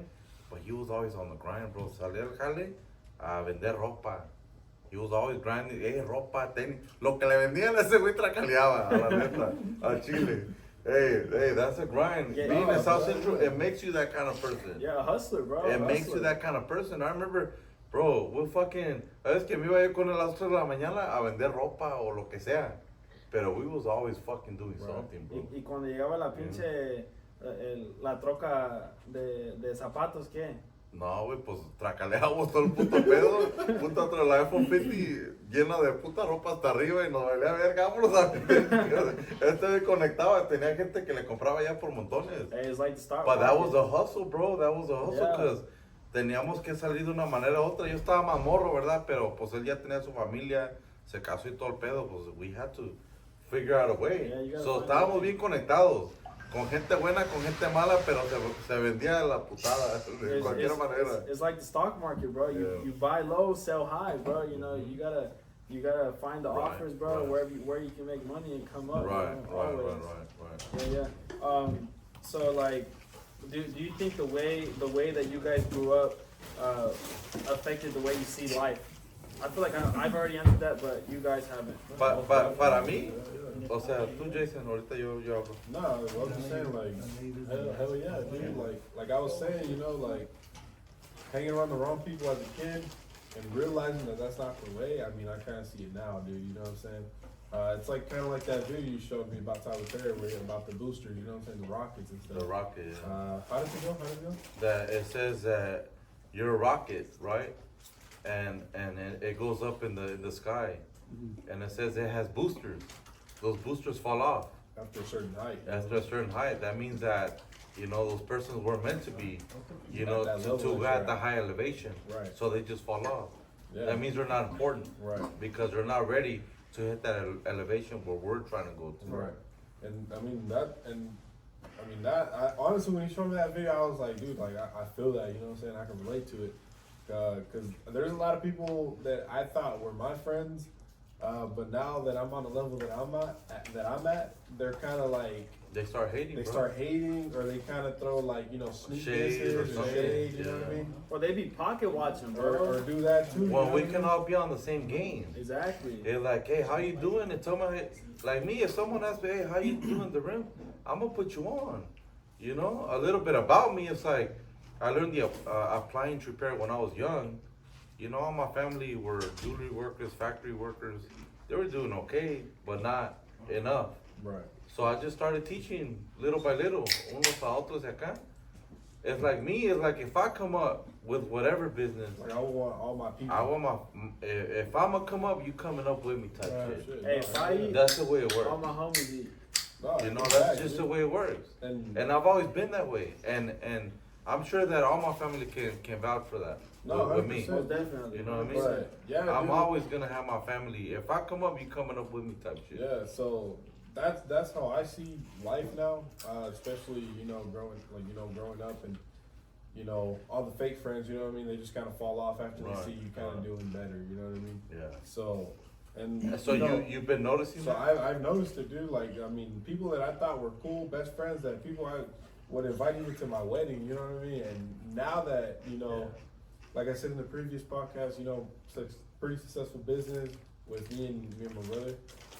but he was always on the grind, bro. Salía al jale a vender ropa. He was always grinding, ropa, tenis. Lo que le vendían ese güey tracaleaba, a la neta, a Chile. Hey, that's a grind. Yeah, Being no, in South bro. Central, it makes you that kind of person. Yeah, a hustler, bro. It a makes hustler. you that kind of person. I remember, bro, we fucking, ¿sabes que me iba yo con él a las 3 de la mañana a vender ropa o lo que sea? Pero we was always fucking doing Right. something, bro. Y cuando llegaba la pinche la troca de zapatos, ¿qué? No, güey, pues tracaleábamos todo el puto pedo. Puta, la F-150 llena de puta ropa hasta arriba y nos valía verga, vámonos a vender. Este conectaba, tenía gente que le compraba ya por montones. Hey, it's like the stock But that market. was a hustle, bro. That was a hustle, Yeah. because teníamos que salir de una manera u otra. Yo estaba más morro, ¿verdad? Pero pues él ya tenía su familia, se casó y todo el pedo. Pues we had to figure out a way. Yeah, you gotta So find a estábamos way. bien conectados. con gente buena, con gente mala, pero se vendía la putada de cualquier manera. It's like the stock market, bro. You buy low, sell high, bro. You know, you gotta find the offers, bro, where you can make money and come up. Right, you know, right. Yeah. So like, do you think the way that you guys grew up affected the way you see life? I feel like I've already answered that, but you guys haven't. Para mí, o sea, tú Jason, ahorita yo hablo. No, I was just saying, like, hell yeah, dude. Like I was saying, you know, like, hanging around the wrong people as a kid and realizing that that's not the way. I mean, I kind of see it now, dude. You know what I'm saying? It's like kind of like that video you showed me about Tyler Perry, where about the booster. You know what I'm saying? The rockets and stuff. The rocket. Yeah. How does it go? That it says that you're a rocket, right? And it goes up in the sky, and it says it has boosters. Those boosters fall off After a certain height. after a certain height. That means that, you know, those persons weren't meant to be, you know, At that to level, go at right. the high elevation. Right. So they just fall off. Yeah. That means they're not important. Right. Because they're not ready to hit that elevation where we're trying to go to. Right. And I mean that. Honestly, when he showed me that video, I was like, dude, like I feel that. You know what I'm saying? I can relate to it. Because there's a lot of people that I thought were my friends, but now that I'm on the level that I'm at, they're kind of like They start hating. they bro. start hating, or they kind of throw like sneak Shade or disses or something. shade. You know what I mean? Or they be pocket watching, bro. Or do that too. Well, you know we what I can mean? all be on the same game. Exactly. They're like, hey, how you doing? And tell me, like me, if someone asks me, hey, how you doing, the rim, I'm gonna put you on. You know, a little bit about me. It's like I learned the appliance repair when I was young. You know, all my family were jewelry workers, factory workers. They were doing okay, but not enough. Right. So I just started teaching little by little, unos a otros de acá. It's like me, it's like if I come up with whatever business, Like I want all my people. I want if I'm gonna come up, you coming up with me type shit. Hey, if I eat, That's the way it all works. my homies eat. No, You know, exactly, that's just the dude. way it works. And And I've always been that way. And I'm sure that all my family can vouch for that. No, with me. 100%. Most definitely. You know what I mean? Right. Yeah, I'm dude. always gonna have my family. If I come up, you coming up with me type shit. Yeah, so that's how I see life now, especially growing up and all the fake friends, you know what I mean, they just kind of fall off after Right, they see you kind of right. doing better, you know what I mean? Yeah. So and So you've been noticing so that? I've noticed it, dude. Like I mean, people that I thought were cool, best friends, that people I would invite even to my wedding, you know what I mean? And now that like I said in the previous podcast, such pretty successful business with me and my brother.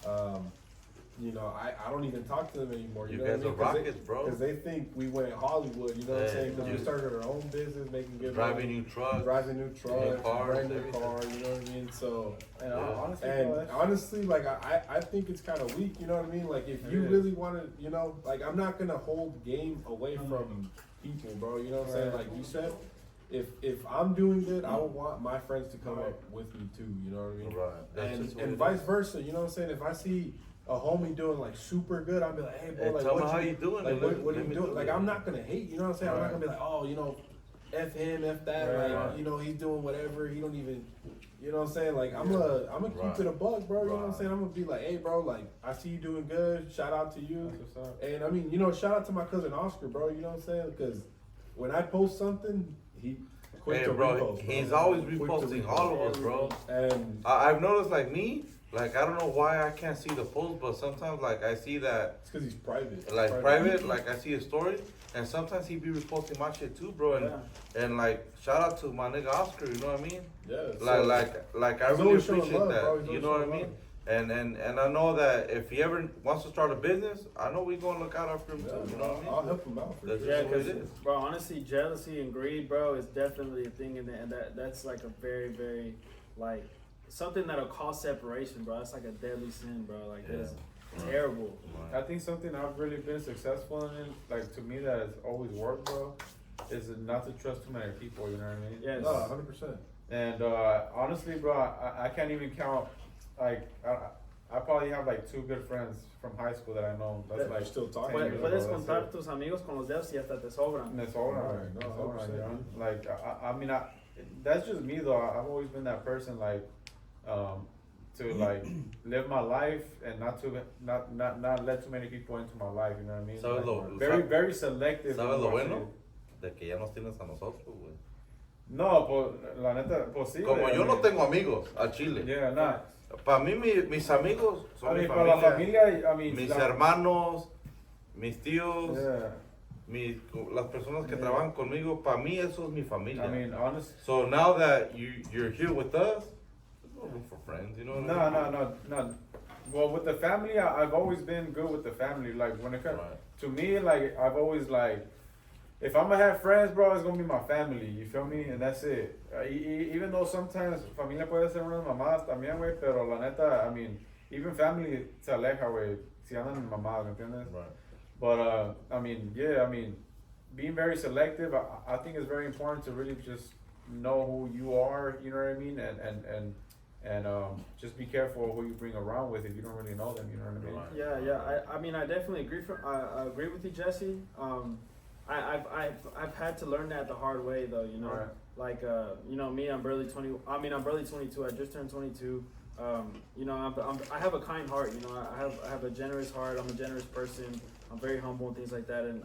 I don't even talk to them anymore. You know guys what I are mean? rockets, bro. Because they think we went Hollywood, you know what I'm Yeah, saying? Because we dude. started our own business, making good Driving money, new trucks. driving new trucks, cars, brand new everything. car, you know what I mean? So, And Yeah. honestly, and bro, that's- honestly, like I think it's kind of weak, you know what I mean? Like if you It is. really want to, like I'm not gonna hold game away from people, bro. You know what I'm saying? Right. Like you said, if I'm doing good, I would want my friends to come up with me too. You know what I mean? Right. That's just what And it vice is. versa. You know what I'm saying? If I see a homie doing like super good, I'll be like, hey, bro, Hey, like tell what me how you doing, Like and what are let you me doing? do Like it. I'm not gonna hate. You know what I'm saying? I'm not Right. gonna be like, oh, f him, f that. Right. Like he's doing whatever. He don't even. You know what I'm saying? Like I'm gonna keep Right. it a buck, bro. You know what I'm Right. saying? I'm gonna be like, hey, bro, like I see you doing good. Shout out to you. That's what's up. And I mean, shout out to my cousin Oscar, bro. You know what I'm saying? Because when I post something, he quick Hey, to bro, repost. he's bro. always Quick to reposting repost. all of us, bro. And I've noticed, like me, like I don't know why I can't see the post, but sometimes like I see that it's because he's private. like private, like I see his story, and sometimes he be reposting my shit too, bro. And like shout out to my nigga Oscar, you know what I mean? Yeah. Like I He's really always showing appreciate love, that. bro. He's You always know what I showing mean? love. And I know that if he ever wants to start a business, I know we gonna look out after him Yeah, too. You know what I mean? I'll help him out for That's sure. Yeah, just what it because is. bro, honestly, jealousy and greed, bro, is definitely a thing in there, and that's like a very, very like something that'll cause separation, bro. That's like a deadly sin, bro. Like Yeah. it's terrible. I think something I've really been successful in, like to me that has always worked, bro, is not to trust too many people. You know what I mean? Yes. No, 100%. And honestly, bro, I can't even count. Like I probably have like 2 good friends from high school that I know. That's That like you're still talking Puede- to. Puedes bro, that's contar it. tus amigos con los dedos y hasta te sobran. Me sobran, Right, me no, sobran, 100%, you know? dude. Like I mean, that's just me though. I've always been that person. Like, to like live my life and not let too many people into my life. You know what I mean? ¿Sabes lo- Like, very selective. ¿Sabes in lo what I bueno? say. De que ya nos tienes a nosotros, güey. No, pues la neta, pues sí. Como güey, yo I no mean, tengo amigos a Chile. Yeah, nah. Para mí, mis amigos son I mi mean, para la familia, familia, I mean, mis la- hermanos, mis tíos, Yeah. las personas que Yeah. trabajan conmigo. Para mí, eso es mi familia. I mean, honest. So now that you're here with us, there's no room for friends, you know what I mean? No. Well, with the family, I've always been good with the family. Like when it comes Right. to me, like I've always like, if I'm gonna have friends, bro, it's gonna be my family. You feel me? And that's it. Even though sometimes familia puede ser unas mamadas también, güey. Pero la neta, I mean, even family se aleja, güey. Si andan en mamadas, ¿me entiendes? Right. But I mean, yeah, I mean, being very selective. I think it's very important to really just know who you are. You know what I mean? And just be careful who you bring around with if you don't really know them. You know what I mean? Right. Yeah. I mean, I definitely agree. I agree with you, Jesse. I've had to learn that the hard way, though. You know, Right. like you know, me, I'm barely 20. I mean, I'm barely 22. I just turned 22. You know, I have a kind heart. You know, I have a generous heart. I'm a generous person. I'm very humble and things like that. And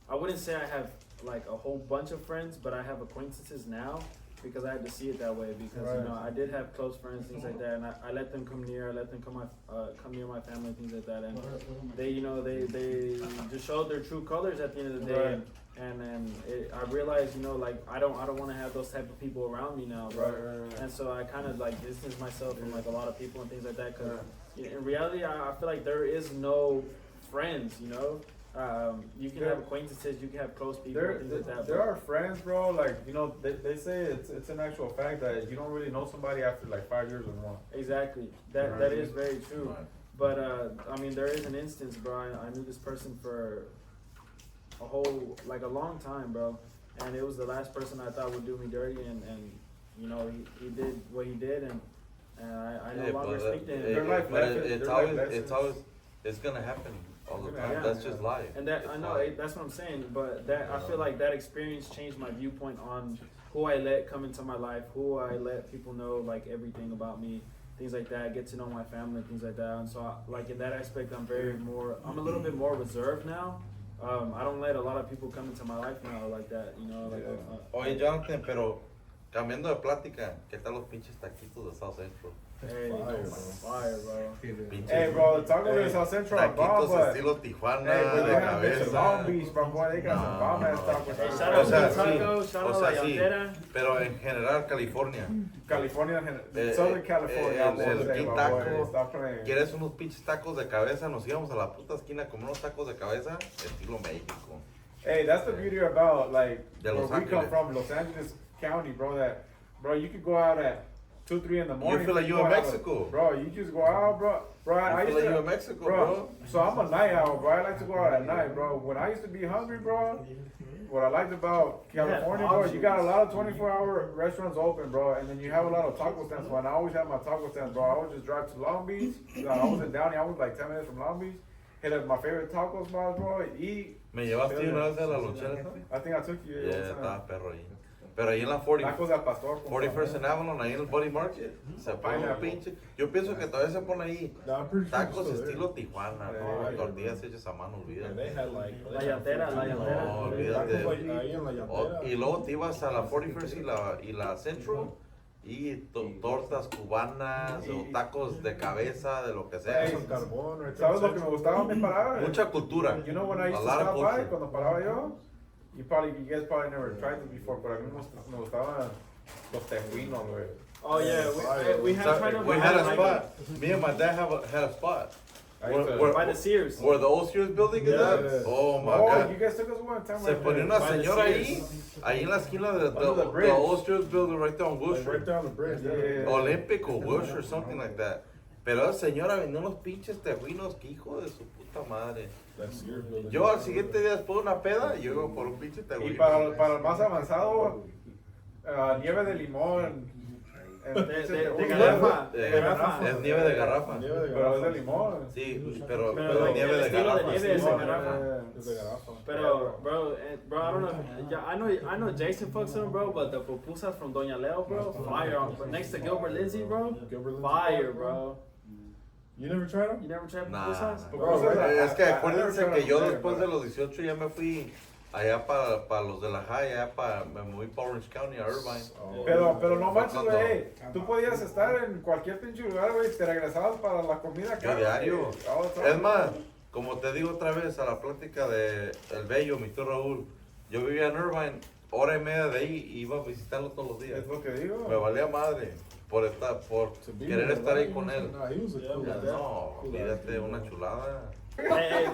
I wouldn't say I have like a whole bunch of friends, but I have acquaintances now because I had to see it that way. Because you Right. know, I did have close friends, things like that, and I let them come near. I let them come near my family, things like that. And they, you know, they just showed their true colors at the end of the day. Right. And I realized, you know, like I don't want to have those type of people around me now, bro. Right. And so I kind of like distance myself from like a lot of people and things like that. Cause in reality, I feel like there is no friends, you know. You can have acquaintances, you can have close people, and things like that. There are friends, bro. Like you know, they say it's an actual fact that you don't really know somebody after like 5 years or more. Exactly. That Right. is very true. Right. But I mean, there is an instance, bro. I knew this person for a long time, bro. And it was the last person I thought would do me dirty, and you know, he did what he did, and I no longer speak to him. They're like lessons, it's they're like always, lessons. it's gonna happen all the Yeah, time. That's just life. And that It's I know life. that's what I'm saying, but that I feel like that experience changed my viewpoint on who I let come into my life, who I let people know like everything about me, things like that, get to know my family, things like that. And so like in that aspect, I'm a little bit more reserved now. I don't let a lot of people come into my life now like that, you know. Like, Oye, Jonathan, pero cambiando de plática, ¿qué tal los pinches taquitos de South Central? hey, fire, bro. Pinches Hey, bro, the tacos de South Central are bomb, taquitos but estilo Tijuana, hey, but they de have bitches cabeza. Long Beach, bro. Boy, they got some bomb ass tacos. Hey, bro. shout out O sea, to sí, Taco, shout o out sea, La sí, Llantera. pero en general California. California, Southern California. el I was King saying, Taco. boy, stop playing. ¿Quieres unos pinches tacos de cabeza? Nos íbamos a la puta esquina a comer unos tacos de cabeza estilo México. Hey, that's the beauty about like De where Los we come Ángeles. from, Los Angeles County, bro. That, bro, you could go out at 2, 3 in the morning. feel like you go in out, Mexico. bro. You just go out, bro. Bro, I I feel used like to, you're in Mexico, bro. So I'm a night owl, bro. I like to go out at night, bro. When I used to be hungry, bro, what I liked about California, bro, you got a lot of 24-hour restaurants open, bro, and then you have a lot of taco stands. When I always have my taco stands, bro, I would just drive to Long Beach. I was in Downey, I was like 10 minutes from Long Beach. Hit up my favorite taco spots, bro. Eat. ¿Me llevaste una vez a la lonchera? I think I took you. Yeah, estaba perro ahí. Pero ahí en la 40, Tacos al pastor. 41st and Avalon, ahí en el Body Market, se pone un Pineapple. pinche. Yo pienso que todavía se pone ahí No, I'm pretty sure it's tacos still there. estilo Tijuana, Yeah, ¿no? Tortillas hechas a mano, Yeah, olvídate. they had like La Llantera, La Llantera. No, tacos olvídate. like ahí en la llantera. Y luego te ibas a la 41st y la Central y tortas cubanas o tacos de cabeza, de lo que sea. Some carbón right there. ¿Sabes lo que me gustaba a mí parar? Mucha cultura. You know when I used A to lot of stop by, culture. cuando paraba yo, you guys probably never tried this before, pero a mí me gustaban los tejuinos, güey. Oh yeah, we had So, tried them. we but had I a like spot. Me and my dad had a spot. I used to- it. By the Sears. Where the old Sears building is at? Yeah. Oh my Oh, god. you guys took us one time. Se right ponía there. una By the señora ahí, Sears. ahí en la esquina de Under the bridge. the old Sears building right there on Like right Wilshire. down the bridge. Yeah. Olympic or Wilshire, something like that. Pero esa señora vendió unos pinches tejuinos que hijo de su puta madre. That's your building. Yo al siguiente día después de una peda, yo iba por un pinche Y tejuino. para el más avanzado, nieve de limón. De garrafa. De garrafa. Es nieve de garrafa. Pero es de limón. Sí, pero Pero nieve el de estilo de garrafa. nieve es sí. de garrafa. Es de garrafa. Pero, bro, I don't know. Yeah, I know Jason fucks with him, bro, but the pupusas from Doña Leo, bro, fire. But next to Gilbert Lindsay, bro, fire, bro. You never tried them? You never tried Nah, pupusas? Bro, es que acuérdense que yo I- después de los 18 ya me fui allá para los de la high, me moví para Orange County, a Irvine. Pero no manches, Cuando- güey. Tú podías estar en cualquier pinche lugar, güey, te regresabas para la comida acá. Yo diario. güey. Es más, como te digo otra vez a la plática de El Bello, mi tío Raúl, yo vivía en Irvine, hora y media de ahí, y iba a visitarlo todos los días. Es lo que digo. Me valía madre por querer estar ahí con él. Nah, he was a cool guy. No, olvídate, una chulada. Hey,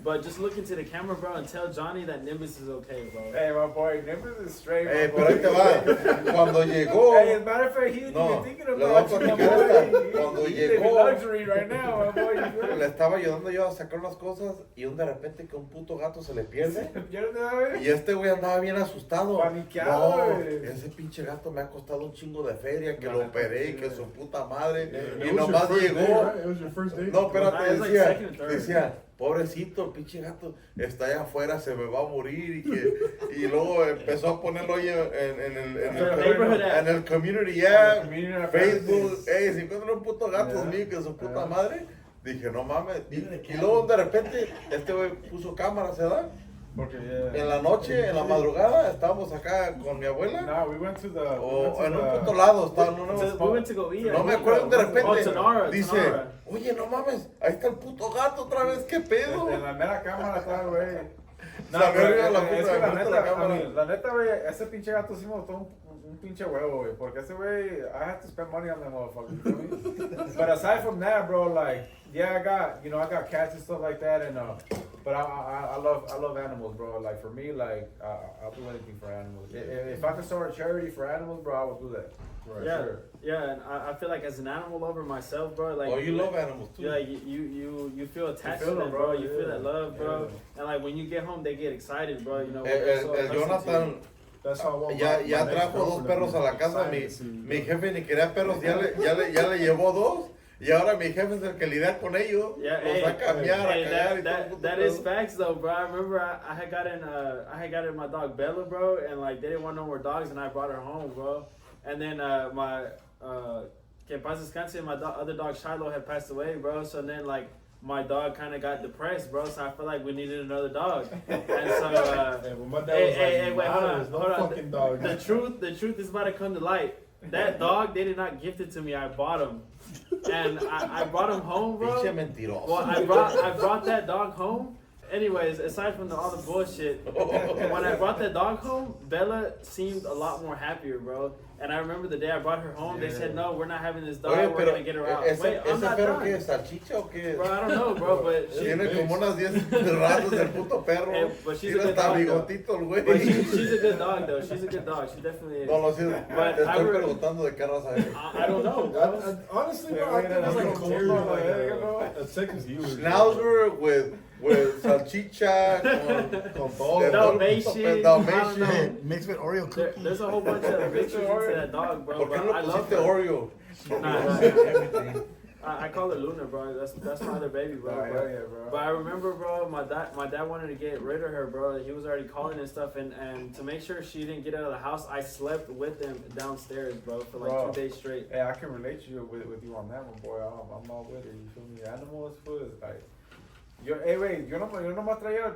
but just look into the camera, bro, and tell Johnny that Nimbus is okay, bro. Hey, my boy, Nimbus is straight. my Pero ahí te boy. va, cuando llegó, Hey, as a matter of fact, he didn't No, even thinking le voy a about you, my platicar boy. esta. Cuando He's living llegó- luxury right now, my boy. le estaba ayudando yo a sacar unas cosas y de repente que un puto gato se le pierde. ¿Pierde, Y este güey andaba bien asustado. Paniqueado, No, güey. ese pinche gato me ha costado un chingo de feria, que La lo neta, operé y sí, que güey. su puta madre. It Y was your nomás first llegó. day, right? It was your first day? No, Nah, espérate, it's like decía, second and third. decía, pobrecito, el pinche gato está allá afuera, se me va a morir. Y luego empezó a ponerlo ahí en el community app, Facebook. Si encuentran un puto gato mío que su puta madre, dije, no mames. Y luego de repente, este güey puso cámara, ¿se da? Porque, En la noche, en la madrugada, estábamos acá con mi abuela. No, we went to the. O en un puto lado, estaba en una- We went to go eat. no me acuerdo, de repente Oh, Sonora, dice, Sonora. oye, no mames, ahí está el puto gato otra vez, ¿qué pedo? En la mera cámara está, güey. No, Se pero abrió la es puta- que la la neta, cámara. la neta, güey, ese pinche gato sí me botó un pinche huevo, güey. Porque ese güey, I had to spend money on that motherfucker, you feel me? But aside from that, bro, like, yeah, I got cats and stuff like that, and but I love animals, bro. Like for me, like I'll do anything for animals. If I could start a charity for animals, bro, I would do that. Right. Yeah, Sure. yeah, and I feel like as an animal lover myself, bro, like Oh, you love animals too. yeah, like you feel attached feel to them, them, bro. bro, You feel yeah. that love, bro. Yeah. And like when you get home, they get excited, bro. You know. El, they're so el accustomed to Jonathan you. That's how I want ya my trajo next dos girlfriend perros to a be la casa, excited mi to- jefe ni quería perros, ya le llevó dos. Y ahora mi jefe es el que lidia con ellos, Yeah, los va a cambiar, hey, a cagar y todo el that puto that is pedo. facts though, bro. I remember I had gotten my dog Bella, bro, and like they didn't want no more dogs, and I brought her home, bro. And then my que paz descanse, my other dog Shiloh had passed away, bro. So then like my dog kind of got depressed, bro. So I felt like we needed another dog, and so. Hey, well, my dad Hey, was hey, like, hey, wait, nah, hold on, there's no hold on. fucking dog. The truth is about to come to light. That dog, they did not gift it to me. I bought him, and I brought him home, bro. Pinche mentiroso. Well, I brought that dog home. Anyways, aside from all the bullshit, when I brought that dog home, Bella seemed a lot more happier, bro. And I remember the day I brought her home, they said, no, we're not having this dog, Oye, we're pero gonna get her out. ese Wait, I'm not perro done. que es salchicha o qué? Bro, I don't know, bro, but she, Tiene como unas 10 ratos el puto perro. But she's Tiene a good hasta dog, bigotito el but güey. she's a good dog, though. She's a good dog. She definitely is. No, lo sé, But te I estoy re- preguntando de qué raza es. I don't know, bro. Honestly, bro, Yeah, I think that's it's like like a a terrier, terrier, like like, a Texas Healer. Schnauzer with salchicha, Con todo. de todo el Dalmatian, puto I don't Dalmatian. know. Mixed with Oreo There, cookies. there's a whole bunch of mixtures into that dog, bro. ¿Por qué But no I le love pusiste her. Oreo? Nah, I call her Luna, bro. That's my other baby, bro. Oh, But- hell yeah, bro. But I remember, bro, my dad wanted to get rid of her, bro. He was already calling and stuff, and to make sure she didn't get out of the house, I slept with them downstairs, bro, for like Bro. 2 days straight. Hey, I can relate to you with you on that one, boy. I'm all with it. You feel me? Animals, food, like. Güey, yo no nomás traía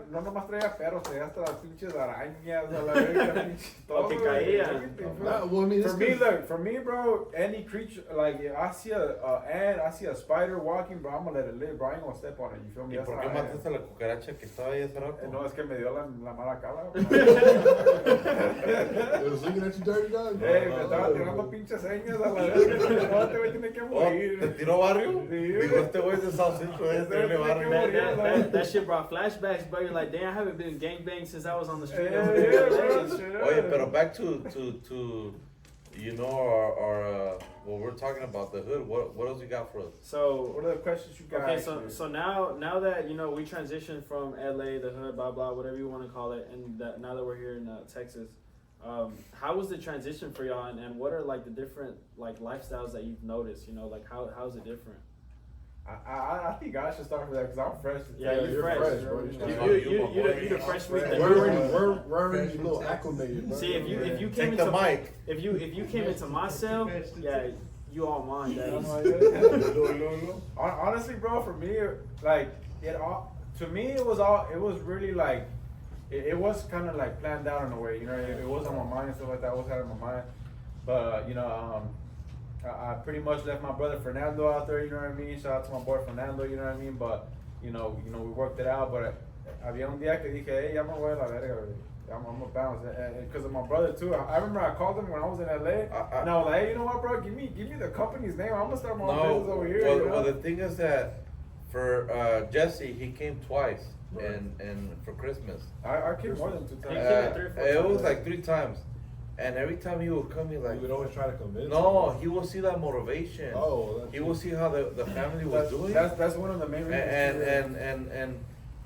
perros, traía hasta las pinches arañas, a la verga, pinche todo. Que güey. caían. Nah, well, I mean, it's For me, 'cause- look, for me, bro, any creature, like, if I see a ant, I see a spider walking, bro, I'm gonna let it live, bro. I ain't gonna step on it, you feel me? ¿Y por qué how I am. mataste a la cucaracha que estaba ahí hace rato? No, es que me dio la mala cara, bro. It was looking at you dirty, dog. Ey, me estaba tirando pinches señas a la verga. No, este güey tiene que Oh, ¿te morir. tiró barrio? Sí, Digo, güey. este güey es de South Central, Este tiene güey barrio. tiene que That shit brought flashbacks, bro. You're like, damn, I haven't been gangbanged since I was on the street. Yeah, over there. yeah, bro. Oye, pero back to you know our what we're talking about, the hood. What else you got for us? So What are the questions you got? okay, so now that you know we transitioned from LA, the hood, blah blah, whatever you want to call it, and that now that we're here in Texas, How was the transition for y'all, and what are like the different like lifestyles that you've noticed? You know, like how's it different? I think I should start with that because I'm fresh. Yeah, you're fresh, bro. You the fresh meat. We're already a little acclimated, bro. See, if you came Take into the mic. if you came into my cell, yeah, you all mine, daddy. Honestly, bro, for me, like it all to me, it was really like it was kind of like planned out in a way. You know, it was on my mind and stuff like that. I was had in my mind, but I pretty much left my brother Fernando out there, you know what I mean? Shout out to my boy Fernando, you know what I mean? But, you know, we worked it out, but había un día que dije, hey, ya me voy a la verga, I'm gonna bounce. And because of my brother too, I remember I called him when I was in LA, and I was like, hey, you know what, bro? Give me the company's name. I'm gonna start my own business over here. Well, you know? well, the thing is that for Jesse, he came twice, and for Christmas. I came more than 2 He times. came 3 or 4 It times. was like 3 times. And every time he would come, he like, We would always try to convince no, him. he will see that motivation. Oh, He will see how the family was doing. That's one of the main reasons. And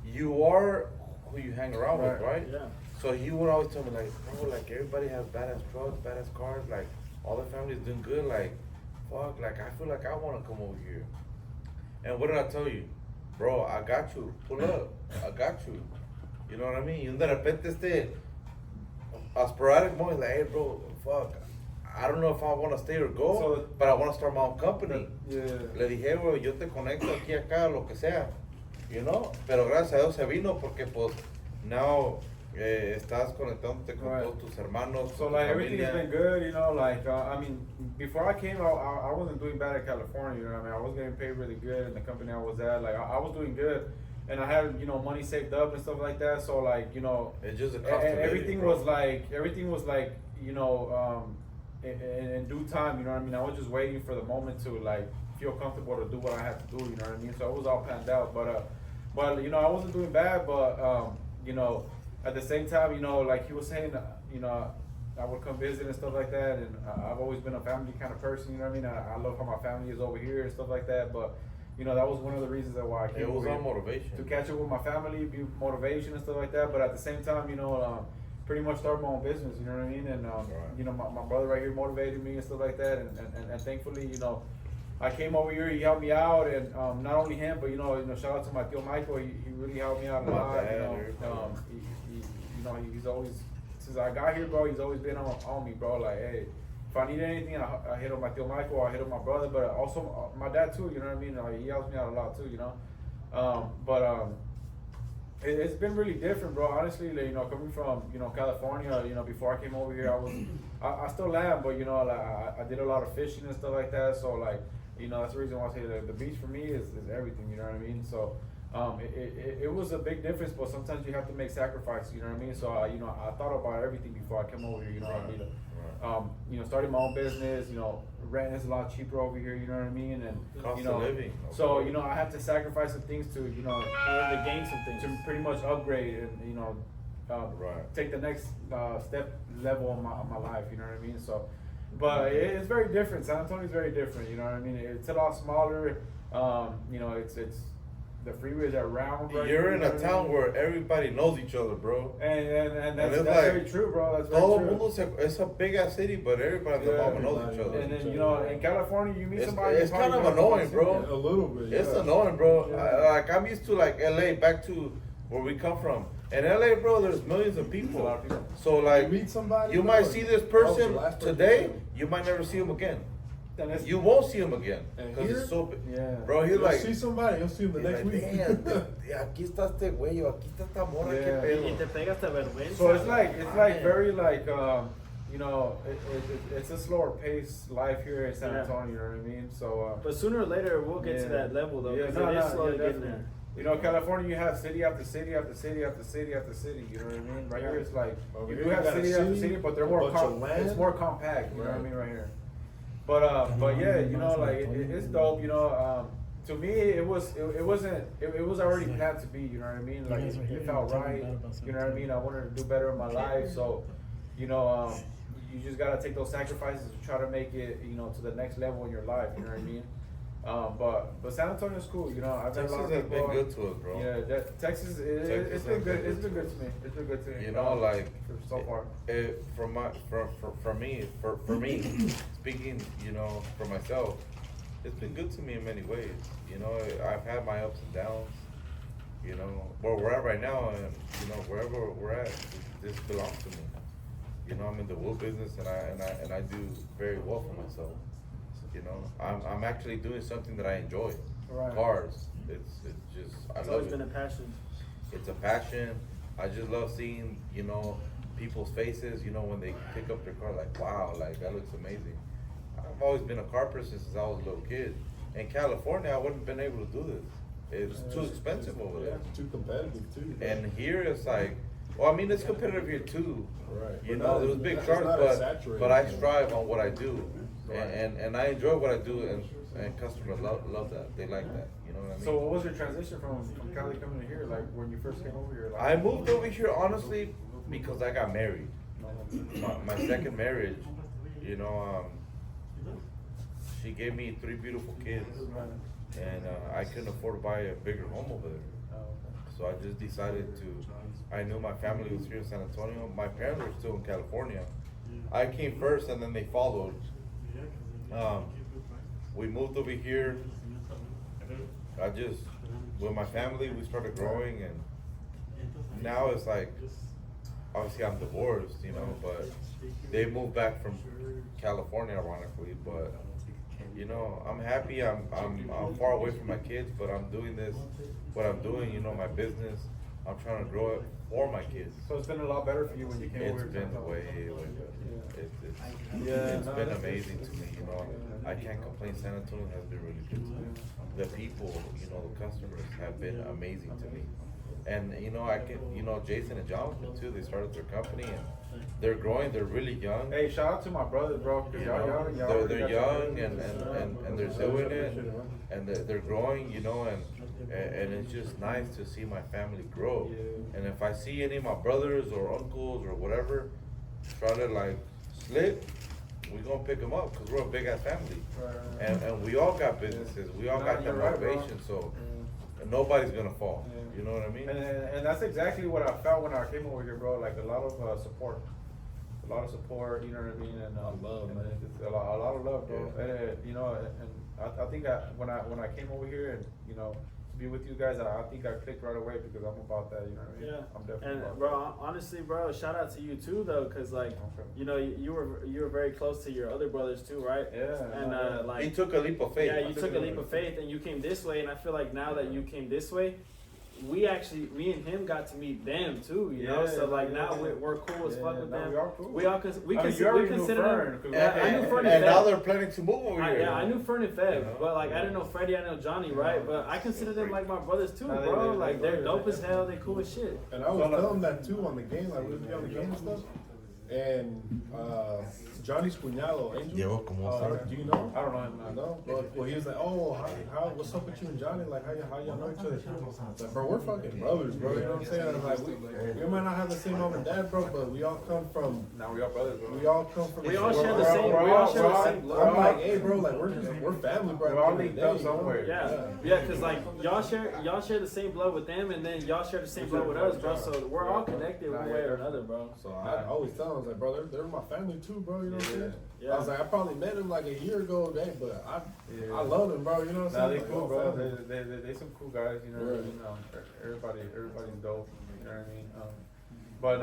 you are who you hang around with, right? Yeah. So he would always tell me like, bro, like everybody has badass trucks, badass cars, like all the family's doing good, like, fuck, like I feel like I want to come over here. And what did I tell you? Bro, I got you. Pull up. I got you. You know what I mean? Y de repente a sporadic moment, like, hey, bro, fuck, I don't know if I want to stay or go, So- but I want to start my own company. Yeah. Le dije, güey, yo te conecto aquí, acá, lo que sea, you know? Pero gracias a Dios se vino porque, pues, now estás conectándote con Right. todos tus hermanos, So con tu like everything's familia. been good, you know. Like I mean, before I came, I wasn't doing bad at California. You know what I mean? I was getting paid really good in the company I was at. Like I was doing good, and I had money saved up and stuff like that. So like It's just a cost of living, everything bro. was like in due time. You know what I mean? I was just waiting for the moment to like feel comfortable to do what I had to do. You know what I mean? So it was all planned out, but I wasn't doing bad, but at the same time, like he was saying, I would come visit and stuff like that, and I've always been a family kind of person, you know what I mean? I love how my family is over here and stuff like that, but, that was one of the reasons that why I came It was over all here. motivation. To catch up with my family, be motivation and stuff like that, but at the same time, pretty much start my own business, you know what I mean? And, Right. My brother right here motivated me and stuff like that, and thankfully, I came over here, he helped me out, and not only him, but shout out to my tío Michael, he really helped me out a My lot, dad, everybody. he's always, since I got here, bro, he's always been on me, bro. Like, hey, if I need anything, I hit on my tío Michael, I hit on my brother, but also my dad too. You know what I mean? Like, he helps me out a lot too. It's been really different, bro. Honestly, like, coming from California, before I came over here, I still am, but like I did a lot of fishing and stuff like that. So like, that's the reason why I say that the beach for me is everything. You know what I mean? So. It was a big difference, but sometimes you have to make sacrifices, you know what I mean? So, I thought about everything before I came over here, you know what I mean? Starting my own business, rent is a lot cheaper over here, you know what I mean? And, Cost of living. So, I had to sacrifice some things to, To gain some things. to pretty much upgrade and, Right. take the next step level of my life, you know what I mean? So, but it's very different. San Antonio is very different, you know what I mean? It's a lot smaller, it's the freeways are round. Right You're here, in you know a what I town mean? where everybody knows each other, bro. And that's it's very true, bro. That's very Todo true. mundo it's a big ass city, but everybody at the Yeah, moment knows each other. And then in California, you meet It's- somebody. it's you probably kind of don't annoying, see bro. them. A little bit. It's yeah. annoying, bro. Yeah. I'm used to like LA, back to where we come from. In LA, bro, there's millions of There's a people. lot of people. So like, You meet somebody, you bro, might see this that was the person last person today, you see. you might never see him again. And it's- You won't see him again And because here? it's so big. Yeah. Bro, he's You'll like, see somebody, you'll see him the he's next like, week. damn, aquí está este güey, o aquí está esta morra, Yeah. qué pedo. Y te pegas hasta vergüenza. So it's like Man. very like it's a slower paced life here in San Yeah. Antonio. You know what I mean? So. But sooner or later, we'll get to Yeah. that level though. Yeah, 'Cause no, it is no, slowly yeah, getting definitely. there. California, you have city after city after city after city after city. You know what I mean? Right here, it's like Over you here do you have got a city after city, city, but they're a more bunch of land. it's more compact. You know what I Right. mean? Right here. But yeah, like it's dope. To me, it was already planned to be. You know what I mean? Like it felt right. You know what I mean? I wanted to do better in my life, so you just gotta take those sacrifices to try to make it, to the next level in your life. You know what I mean? But San Antonio's cool. You know, I've met a Texas lot of has people. been good to us, bro. Yeah, Texas, it's been good. It's been good to me. It's been good to me. You know, like so far. For me, speaking, you know, for myself, it's been good to me in many ways. You know, I've had my ups and downs. You know, where we're at right now, and you know, wherever we're at, this belongs to me. You know, I'm in the wool business, and I do very well for myself. You know, I'm actually doing something that I enjoy. Right. Cars. It's just I It's love always it. been a passion. It's a passion. I just love seeing, you know, people's faces, you know, when they pick up their car, like, wow, like, that looks amazing. I've always been a car person since I was a little kid. In California, I wouldn't have been able to do this. It's too expensive over there. It's too competitive too. And here it's like, well, I mean, it's competitive here too. Right. You But know, not- there was big it's sharks, not as saturated. but I strive on what I do. Right. And I enjoy what I do, and customers love that. They like that. You know what I mean? So what was your transition from Cali coming to here? Like when you first came over here? Like, I moved over here honestly because I got married. My second marriage, you know, she gave me 3 beautiful kids, and I couldn't afford to buy a bigger home over there. So I just decided to. I knew my family was here in San Antonio. My parents were still in California. I came first, and then they followed. We moved over here. With my family, we started growing, and now it's like, obviously I'm divorced, you know, but they moved back from California, ironically, but, you know, I'm happy, I'm far away from my kids, but I'm doing what I'm doing, you know, my business, I'm trying to grow it for my kids. So it's been a lot better for you when you came It's over here. been way better. It's no, been that's- amazing to me, you know. I can't complain. San Antonio has been really good to me. The people, you know, the customers have been amazing to me. And you know, Jason and Jonathan too. They started their company and they're growing. They're really young. Hey, shout out to my brothers, bro. 'Cause You y'all know, young, y'all they're got young some- and they're doing it, and they're growing, you know, and it's just nice to see my family grow. Yeah. And if I see any of my brothers or uncles or whatever try to like slip, we gonna pick them up because we're a big ass family, Right. and we all got businesses, we all No, got that you're right, bro. motivation, so nobody's gonna fall. Yeah. You know what I mean? And that's exactly what I felt when I came over here, bro. Like a lot of support, you know what I mean? And Love, and man. it's a lot of love, bro. Yeah. And you know, and I think when I came over here and you know to be with you guys, I think I clicked right away because I'm about that. You know what I mean? Yeah, I'm definitely and about bro, honestly, bro, shout out to you too, though, cause like, Okay. you know, you were very close to your other brothers too, right? Yeah, And no, yeah. like, He took a leap of faith. yeah, you took a leap of faith, and you came this way, and I feel like now that you came this way, me and him got to meet them too, you know. Yeah, So like yeah, now yeah. we're cool as Yeah, fuck with no, them. we are cool. We all we I mean, you already knew consider Fern, them. 'cause Yeah, I knew Fern and now Feb. they're planning to move over here. Yeah, I knew Fern and Feb, You know? but like I didn't know Freddie, I know Johnny, right? But I consider them like my brothers too, No, bro. they Like they're brothers. dope as hell. They cool as shit. And I was telling them that too on the game, like we would be on the game and stuff. And Johnny's cuñado, Angel. Llevo como Do you know? I don't know him. I know. Well, he was like, oh, how what's up with you and Johnny? Like, how y'all know each other? Like, bro, we're fucking brothers, bro. You know what I'm saying? And like, we might not have the same mom and dad, bro, but we all come from. Now we are brothers, bro. We all come from. We all share the we're same. all- We all share the same I'm blood. like, hey, bro, like we're family, bro. We're all at the end linked of up the day, you know? somewhere. Yeah, cause like y'all share the same blood with them, and then y'all share the same blood with us, bro. So we're all connected one way or another, bro. So I always tell them, I was like, bro, they're my family too, bro. You know what I'm saying? Yeah. I was like, I probably met him like a year ago, but Yeah. I love them, bro. You know what I'm Nah, saying? they Like, cool, oh, bro. family. They some cool guys, you know what I Right. mean? Everybody's dope, you know what I mean? But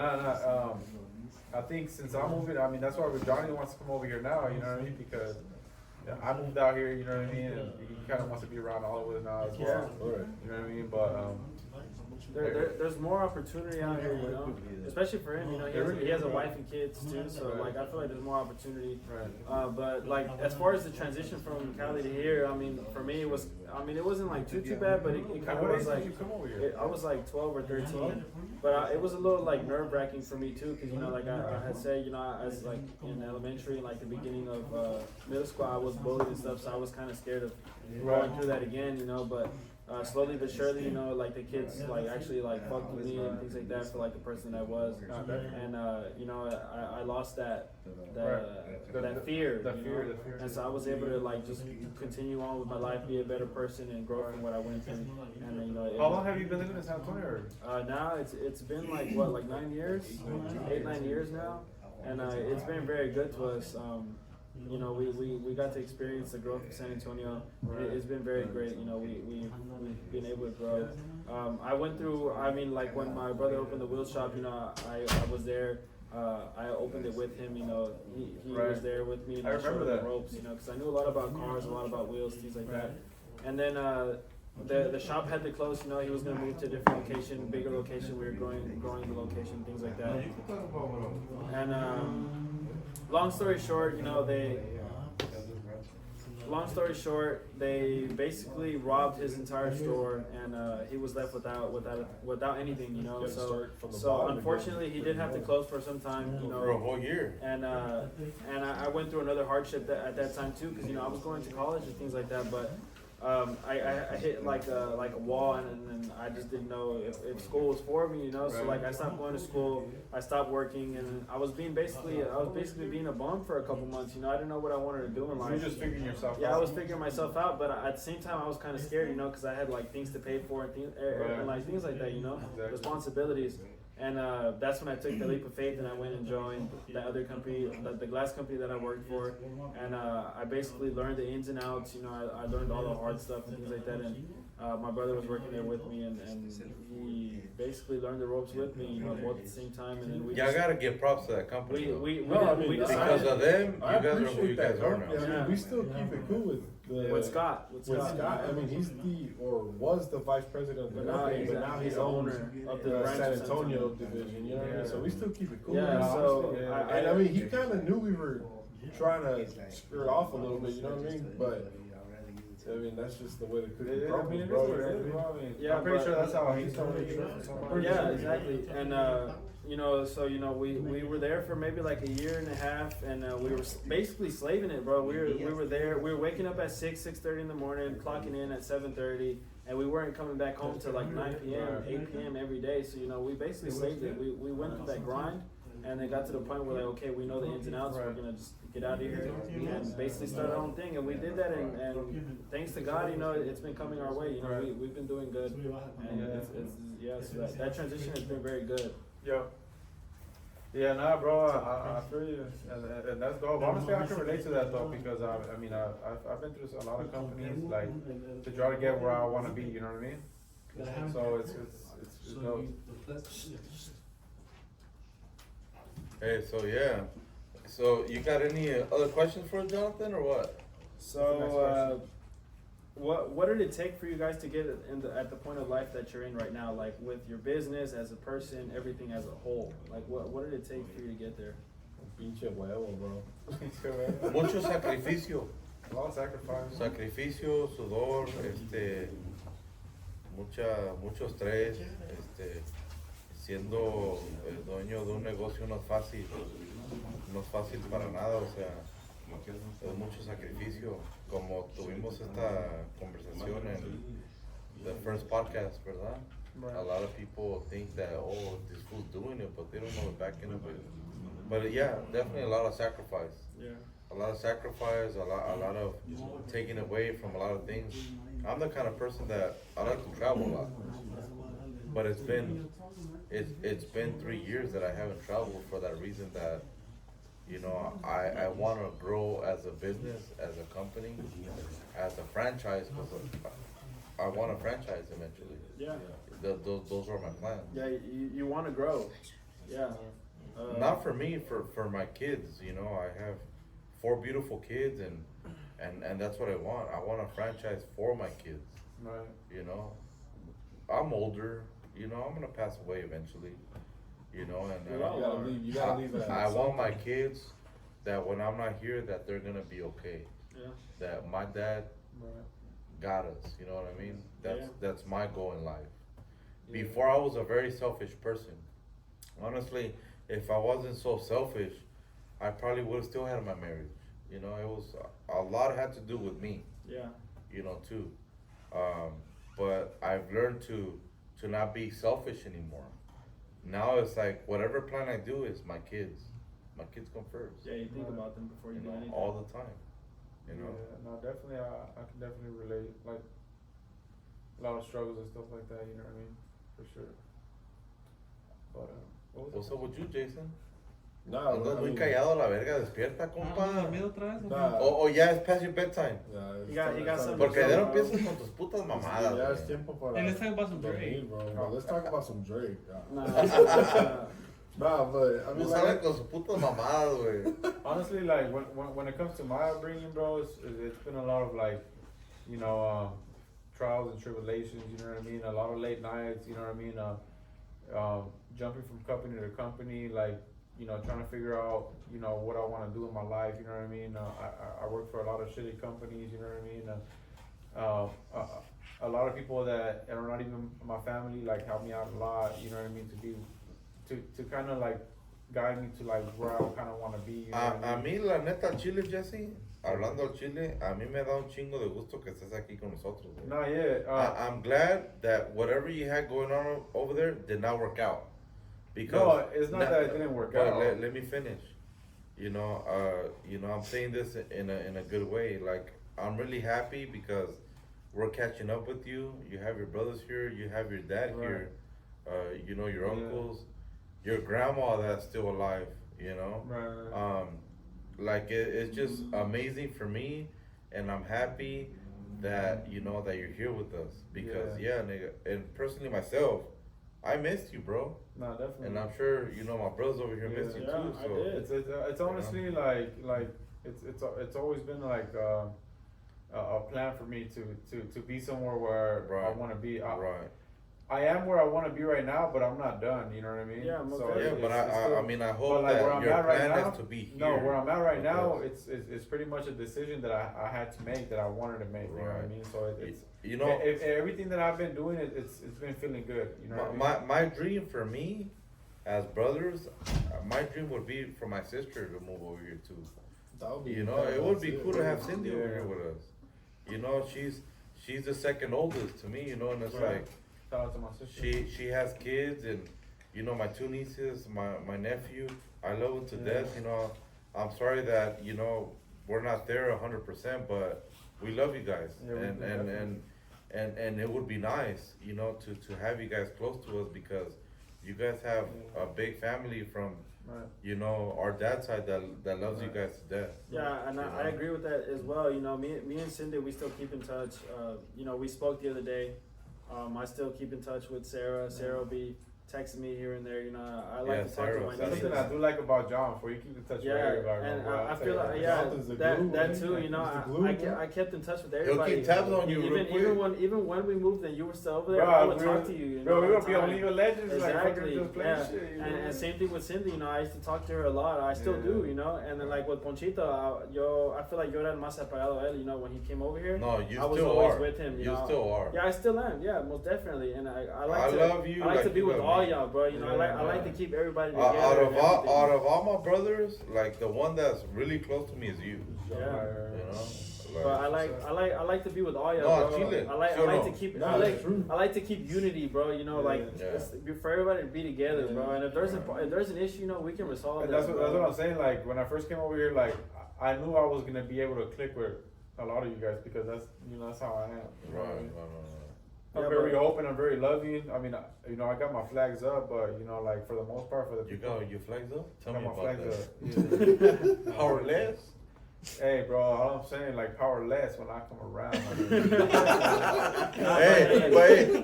I think since I'm moving, I mean, that's why Johnny wants to come over here now, you know what I mean? Because I moved out here, you know what I mean? And he kind of wants to be around all of us now as well. Right. You know what I mean? But, There's more opportunity out here, you know, especially for him. You know, he has a wife and kids too, so like I feel like there's more opportunity. right. But like as far as the transition from Cali to here, I mean, for me it wasn't like too bad, but it kind of What was age like did you come over here? I was like 12 or 13, but it was a little like nerve wracking for me too, because you know, like I had said, you know, as like in elementary, like the beginning of middle school, I was bullied and stuff, so I was kind of scared of going through that again, you know, but. slowly but surely, you know, like the kids like actually like fucked with me and things like that for like the person that I was, and you know, I lost that fear, The you fear, know? the fear. And so I was able to like just continue on with my life, be a better person, and grow from what I went through. And you know, How long have you been living in San Antonio? now it's been like what, like 9 years, 8-9 years now, and it's been very good to us. You know, we got to experience the growth of San Antonio. It's been very great. You know, we've been able to grow. I went through, I mean, like when my brother opened the wheel shop, you know, I was there. I opened it with him, you know, he was there with me, and I I showed remember him the that. ropes, you know, because I knew a lot about cars, a lot about wheels, things like that. And then the shop had to close, you know, he was going to move to a different location, bigger location, we were growing the location, things like that. And long story short, you know, they basically robbed his entire store, and he was left without anything, you know. So unfortunately, he did have to close for some time, you know. For a whole year. And I went through another hardship at that time too, because you know I was going to college and things like that, but. I hit like a wall, and I just didn't know if school was for me, you know. So like I stopped going to school, I stopped working, and I was basically being a bum for a couple months, you know. I didn't know what I wanted to do in life. You're just figuring yourself out. Yeah, I was figuring myself out, but at the same time I was kind of scared, you know, because I had like things to pay for and things like that, you know, Exactly. responsibilities. And that's when I took the leap of faith and I went and joined the other company, the glass company that I worked for. And I basically learned the ins and outs, you know, I learned all the hard stuff and things like that. And my brother was working there with me, and he basically learned the ropes with me, you know, both at the same time. And then Yeah, I gotta give props to that company. though. we because decided, because of them, you I guys are who appreciate you guys that, are bro. now. I mean, we still keep it cool with Scott. With Scott. I mean, he's was the vice president of the company, but now he's owner of the San Antonio division. You know what I mean? So we still keep it cool. Yeah, you know, so honestly. And I mean, he kind of knew we were trying to skirt off a little bit. You know what I mean? But I mean, that's just the way the cookie I mean, crumbles, it is bro. what it is, bro. I mean, Yeah, I'm pretty but- sure that's how he started. You know? Yeah, exactly. And you know, so you know, we were there for maybe like a year and a half, and we were basically slaving it, bro. We were there. We were waking up at 6:30 in the morning, clocking in at 7:30, and we weren't coming back home till like 9 p.m., 8 p.m. every day. So you know, we basically slaved it. We went through that grind, and it got to the point where like, okay, we know the ins and outs. We're gonna just get out of here and basically start our own thing. And we did that, and thanks to God, you know, it's been coming our way. You know, we've been doing good, and so that transition has been very good. Yo. Yeah, nah, bro, I feel you, and that's dope. Honestly, I can relate to that though, because I mean, I've been through a lot of companies, like, to try to get where I want to be, you know what I mean? So it's dope. Hey, so yeah. So you got any other questions for Jonathan or what? So, what did it take for you guys to get at the point of life that you're in right now? Like with your business, as a person, everything as a whole. Like what did it take for you to get there? Pinche huevo, bro. Mucho sacrificio. A lot of sacrifice. Sacrificio, sudor, mucho estrés, siendo el dueño de un negocio no es fácil para nada, o sea, es mucho sacrificio, como tuvimos esta conversación en the first podcast, ¿verdad? Right. A lot of people think that, oh, this fool's doing it, but they don't know the back end of it. But yeah, definitely a lot of sacrifice. Yeah. A lot of sacrifice, a lot of taking away from a lot of things. I'm the kind of person that I like to travel a lot, but it's been 3 years that I haven't traveled for that reason, that you know I want to grow as a business, as a company, as a franchise, because I want a franchise eventually. Yeah. Those are my plans. Yeah. You want to grow. Yeah. Not for me, for my kids. You know, I have 4 beautiful kids, and that's what I want. I want a franchise for my kids. Right. You know, I'm older. You know, I'm gonna pass away eventually. You know, and You gotta leave it. I want my kids that when I'm not here, that they're gonna be okay. Yeah. That my dad got us. You know what I mean? That's my goal in life. Before, I was a very selfish person. Honestly, if I wasn't so selfish, I probably would have still had my marriage. You know, it was a lot had to do with me. Yeah. You know, too. but I've learned to not be selfish anymore. Now it's like whatever plan I do is my kids. My kids come first. Yeah, you think about them before you do anything. All the time. You know. Yeah, no, definitely. I can definitely relate. Like a lot of struggles and stuff like that. You know what I mean? For sure. But What's up with you, Jason? Nah, Andas I muy mean, callado la verga, despierta, Ah, compa. ¿dormido otra vez? Nah. O ya es past your bedtime. nah, You got it's something Porque to ya no bro. empiezas con tus putas mamadas. Yeah, it's güey. tiempo para. Hey, let's talk about some dormir, Drake. bro. Let's talk about some Drake. Nah, Nah, but I No mean, salen like, con sus putas mamadas, güey. honestly, like when it comes to my upbringing, bro, it's been a lot of like, you know, trials and tribulations. You know what I mean? A lot of late nights. You know what I mean? Jumping from company to company, like, you know, trying to figure out, you know, what I want to do in my life. You know what I mean? I work for a lot of shitty companies. You know what I mean? A lot of people that are not even my family like help me out a lot. You know what I mean? To kind of like guide me to like where I kind of want to be. You know what I A mean? mí, la neta, Chile, Jesse, hablando al Chile, a mí me da un chingo de gusto que estés aquí con nosotros, güey. No, yeah. I'm glad that whatever you had going on over there did not work out. Because No, it's not that it didn't work but out. Let me finish. You know, I'm saying this in a good way. Like, I'm really happy because we're catching up with you. You have your brothers here. You have your dad Right. here. You know, your Yeah. uncles, your grandma that's still alive. You know. Right. Like it's just amazing for me, and I'm happy that you know that you're here with us because yeah, nigga, and personally myself, I missed you, bro, No, definitely. and I'm sure you know my brothers over here missed you Yeah, too. I So did. It's honestly like it's always been like a plan for me to be somewhere where I Right. want to be. right, I am where I want to be right now, but I'm not done. You know what I mean? Yeah, most yeah, definitely. but I mean I hope but like where that I'm your at right plan now- is to be here. No, where I'm at right with now, us. it's pretty much a decision that I had to make that I wanted to make. You know what I Right. mean? So it's you know, everything that I've been doing, it's been feeling good. You know what I mean? my dream for me, as brothers, my dream would be for my sister to move over here too. that would be, You know, it would be that's cool to have Cindy Yeah. over here with us. You know, she's the second oldest to me. You know, and it's Right. like Shout out to my sister. she has kids, and you know my two nieces, my nephew. I love them to Yeah. death. You know, I'm sorry that you know we're not there 100%, but we love you guys, Yeah, we do, definitely. and it would be nice, you know, to have you guys close to us because you guys have Yeah. a big family from Right. you know our dad's side that loves you Right. guys to death. Yeah, and You I know? agree with that as well. You know, me and Cindy, we still keep in touch. You know, we spoke the other day. I still keep in touch with Sarah. Sarah will be texting me here and there. You know, I like Yeah, to talk Sarah, to my Sarah. nieces. Something I do like about John, for you keep in touch Yeah, with everybody. and bro. I I'll feel tell like you. yeah, Jonathan's the that glue, man. too. You know, He's the glue, I kept in touch with He'll everybody. keep tabs on you real even quick. even when we moved and you were still over there, Bro, I would we talk were- to you. You Bro, know, we all gonna the be on time. League of Legends, like fucking Exactly. just playing Yeah. shit. You And know? same thing with Cindy. You know, I used to talk to her a lot. I still Yeah. do. You know, and then like with Ponchito, I feel like yo era el más apagado a él. You know, when he came over here. No, you I was still always are. with him. You know? still are. Yeah, I still am. Yeah, most definitely. And I like I to. love you I like like to be you with love all me. y'all, bro. You know, I Yeah, like to man. keep everybody together. Out and of everything. all my brothers, like the one that's really close to me is you. Yeah. You know. But I like to be with all y'all, No, bro. Chile. I like Sure to no. keep No, I like it's true. I like to keep unity, bro. You know, like Yeah. it's, for everybody to be together, Yeah. bro. And if there's an issue, you know, we can resolve And it. that's what I'm saying. Like when I first came over here, like I knew I was gonna be able to click with a lot of you guys because that's how I am. You know what I Right. mean? No. Yeah, I'm very but- open. I'm very loving. I mean, I got my flags up, but like for the most part, for the You people, got your flags up? Tell got me my about flags that. up. Powerless? Hey, bro, all I'm saying, like powerless when I come around.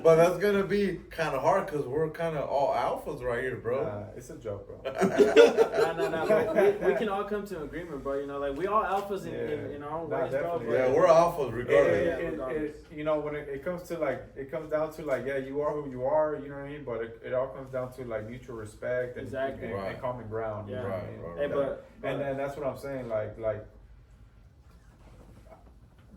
But that's gonna be kind of hard because we're kind of all alphas right here, bro. Nah, it's a joke, bro. No. But we can all come to an agreement, bro. You know, like we all alphas in our own Nah, ways, bro. definitely. But Yeah, we're alphas regardless. When it comes to it comes down to like, yeah, you are who you are, you know what I mean? But it all comes down to like mutual respect and, Exactly. Right. and common ground. Yeah. You know what I Right, mean? right, Hey, right. but And then that's what I'm saying, like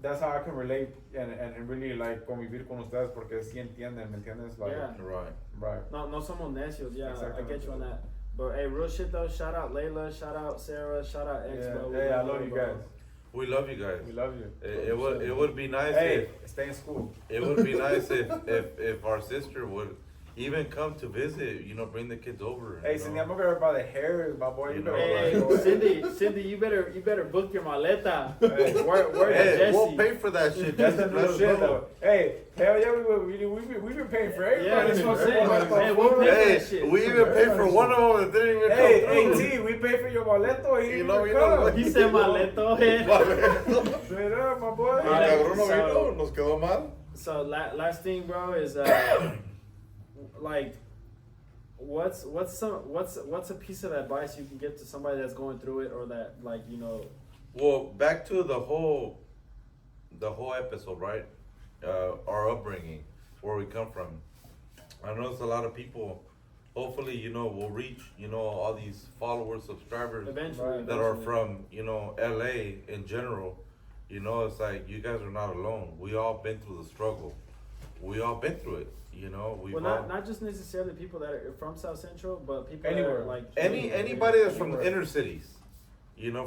that's how I can relate and really like convivir con ustedes porque sí entienden, ¿me entiendes? Like, Yeah. Right. right. no somos necios. Yeah, I get you on Exactamente. that. But hey, real shit though. Shout out Layla. Shout out Sarah. Shout out X, Yeah. bro. Hey, I love you bro. guys. We love you guys. We love you. It would be nice Hey, stay in school. if it would be nice if our sister would even come to visit, bring the kids over. Hey, Cindy, I'm gonna grab by the hair, my boy. You Hey, know, Cindy, you better book your maleta. Hey, Where Hey, we'll Jesse? pay for that shit. that's the Just real let us shit, know. though. Hey, hell yeah, we've been paying for everybody. Yeah, that's what I'm saying. What the Hey, we'll fuck? pay for Hey, that shit. we even paid for one of them that didn't even Hey, come through. T, we pay for your boleto. He You didn't know, even you know come. what? He said maleto. Straight up, my boy. El Alright, cabrón no so- vino, nos quedó mal. So last thing, bro, is like, what's a piece of advice you can give to somebody that's going through it, or that Well, back to the whole episode, right? Our upbringing, where we come from. I notice a lot of people. Hopefully, will reach, all these followers, subscribers eventually that are from, LA in general. It's like you guys are not alone. We all been through the struggle. We all been through it. We've Well, all, not just necessarily people that are from South Central, but people Anywhere. that are like anybody that's from the Anywhere. inner cities.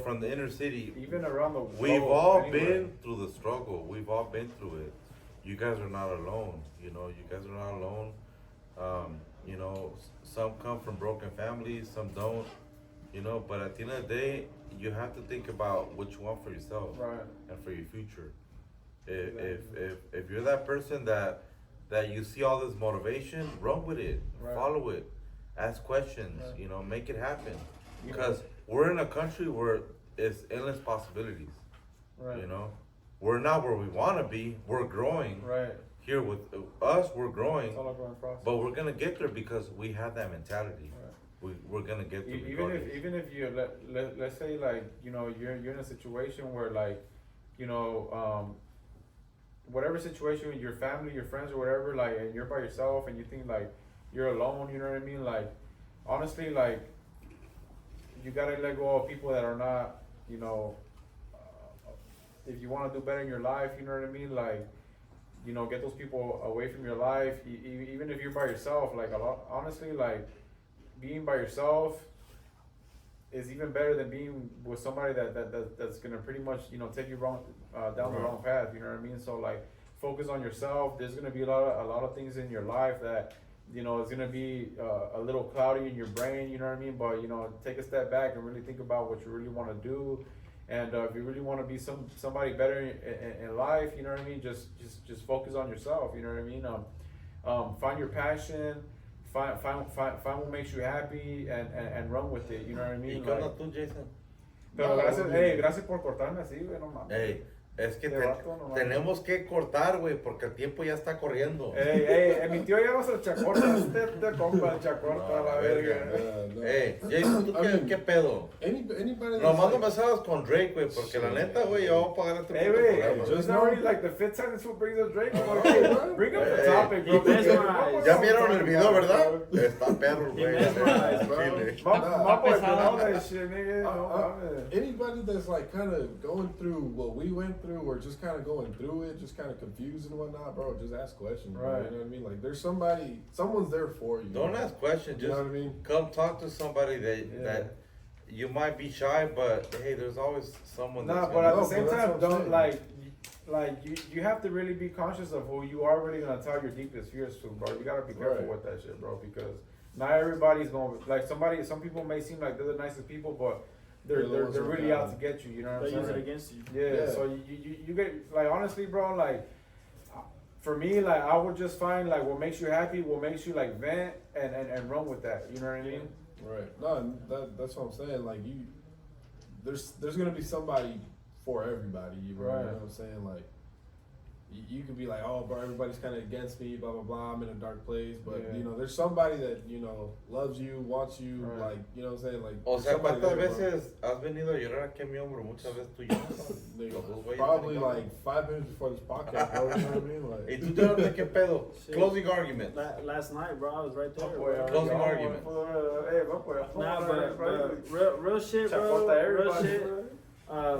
From the inner city. Even around the world. We've all anywhere. been through the struggle. We've all been through it. You guys are not alone. You guys are not alone. Some come from broken families, some don't. But at the end of the day, you have to think about what you want for yourself Right. and for your future. If you're that person that you see all this motivation, run with it, Right. follow it, ask questions, Right. make it happen. You Because we're in a country where it's endless possibilities. Right. We're not where we want to be. We're growing. Right. Here with us, we're growing, It's all a growing process. but we're gonna get there because we have that mentality. Right. We're gonna get there. Even if you let's say like you're in a situation where like whatever situation with your family, your friends or whatever, like, and you're by yourself and you think like you're alone, you know what I mean? Like, honestly, like, you gotta let go of people that are not, if you want to do better in your life, you know what I mean? Like, get those people away from your life. Even if you're by yourself, like, honestly, like, being by yourself is even better than being with somebody that's gonna pretty much take you down the wrong path. You know what I mean? So like, focus on yourself. There's gonna be a lot of things in your life that it's gonna be a little cloudy in your brain. You know what I mean? But take a step back and really think about what you really want to do. And if you really want to be somebody better in life, you know what I mean? Just focus on yourself. You know what I mean? Find your passion. Find what makes you happy and run with it. You know what I ¿Y mean? qué onda tú, Jason? Pero gracias por cortarme así, güey, no mames. Ey, es que Te vato, no mames. tenemos que cortar, güey, porque el tiempo ya está corriendo. Mi tío ya no se chacorta, usted te compra el chacorta a la verga. Ey, Jason, ¿tú qué pedo? Anybody that's Nomás no like- me salgas con Drake, güey, porque la neta, güey, yo voy a pagar este Hey, puto wait, programa. just already like the fifth time this fool brings up Drake. I'm like, hey, bring up the Hey, topic, bro. he mesmerized. ¿Ya vieron el video, verdad? Está perro, He güey. mesmerized, bro. Chile. My boy did all pesado. that shit, nigga. No mames. Anybody that's like kind of going through what we went through, or just kind of going through it, just kind of confused and whatnot, bro, just ask questions. Bro, Right. you know what I mean? Like, there's someone's there for you. Don't bro. ask questions, You just know what I mean? come talk to somebody Yeah. that you might be shy, but hey, there's always someone Nah, that's but at gonna- the same that's time, what I'm don't saying. like you have to really be conscious of who you are really gonna tell your deepest fears to, bro. You gotta be careful Right. with that shit, bro, because not everybody's gonna like some people may seem like they're the nicest people, but They're the ones they're that really got out to it. get you. You know what they I'm use it saying? against you. Yeah. Yeah. So you get like honestly, bro, like. For me, like I would just find like what makes you happy, what makes you like vent and run with that. You know what I mean? Right. No, and that's what I'm saying. Like, there's gonna be somebody for everybody. Bro. Right. You know what I'm saying? Like, you could be like, oh, bro, everybody's kind of against me, blah blah blah. I'm in a dark place, but Yeah. there's somebody that loves you, wants you, Right. like, you know what I'm saying? Like, O there's sea, somebody ¿cuántas there, bro. veces has venido a llorar aquí a mi hombro? Muchas veces tú lloras. Nigga, Los dos güeyes probably están like 5 minutes before this podcast, bro. You know what I mean? Like, ¿Y tú lloras qué pedo? Shit. Closing argument. Last night, bro, I was right there. Boy, bro. Closing I'm argument. Hey, my boy. Nah, but bro. real shit, bro. Chapota Real everybody, shit. bro.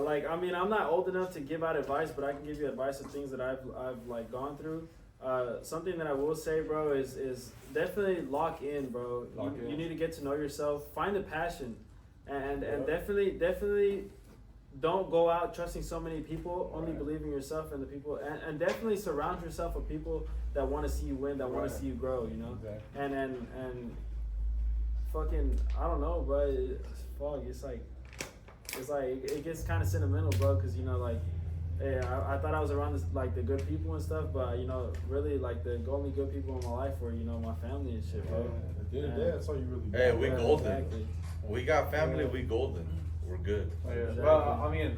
Like, I mean, I'm not old enough to give out advice, but I can give you advice of things that I've like gone through. Something that I will say, bro, is definitely lock in, bro. You need to get to know yourself, find a passion, and Yeah. definitely don't go out trusting so many people. Only believe in yourself and the people, and definitely surround yourself with people that want to see you win, that want to see you grow. You know, Exactly. and fucking, I don't know, bro. It's like it gets kind of sentimental, bro, because you know, like, hey, I thought I was around this, like the good people and stuff, but you know, really, like the only good people in my life were, you know, my family and shit, bro. At the end of the day, that's all you really. Hey, got. we golden. Exactly. We got family. We golden. We're good. Yeah. Exactly. Well, I mean,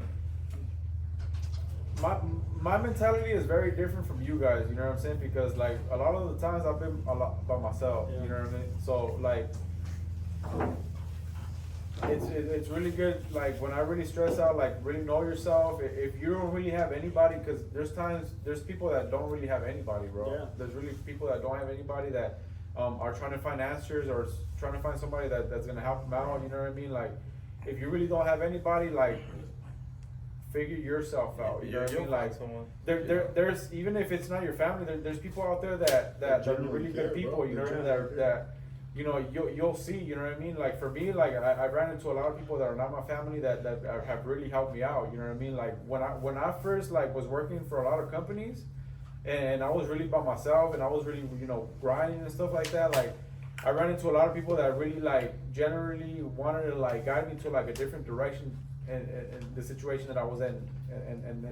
my mentality is very different from you guys. You know what I'm saying? Because like a lot of the times I've been a lot by myself. Yeah. You know what I mean? So like, it's really good. Like when I really stress out, like really know yourself. If you don't really have anybody, because there's people that don't really have anybody, bro. Yeah. There's really people that don't have anybody that are trying to find answers or trying to find somebody that's gonna help them out. You know what I mean? Like if you really don't have anybody, like figure yourself out. You know what I mean? Like someone. there's even if it's not your family, there's people out there that are genuinely really good care, people. bro. You know They what I mean? genuinely That you know you'll see. You know what I mean? Like for me, like I ran into a lot of people that are not my family that have really helped me out. You know what I mean? Like when I first like was working for a lot of companies, and I was really by myself, and I was really grinding and stuff like that. Like I ran into a lot of people that really like generally wanted to like guide me to like a different direction in the situation that I was in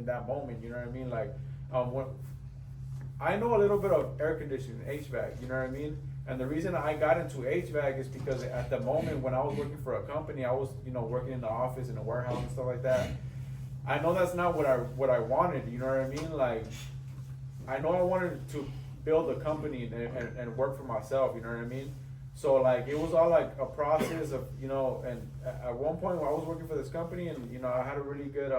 that moment. You know what I mean? Like when I know a little bit of air conditioning, HVAC. You know what I mean? And the reason I got into HVAC is because at the moment when I was working for a company, I was working in the office in a warehouse and stuff like that. I know that's not what I wanted. You know what I mean? Like I know I wanted to build a company and work for myself. You know what I mean? So like it was all like a process of and at one point when I was working for this company and I had a really good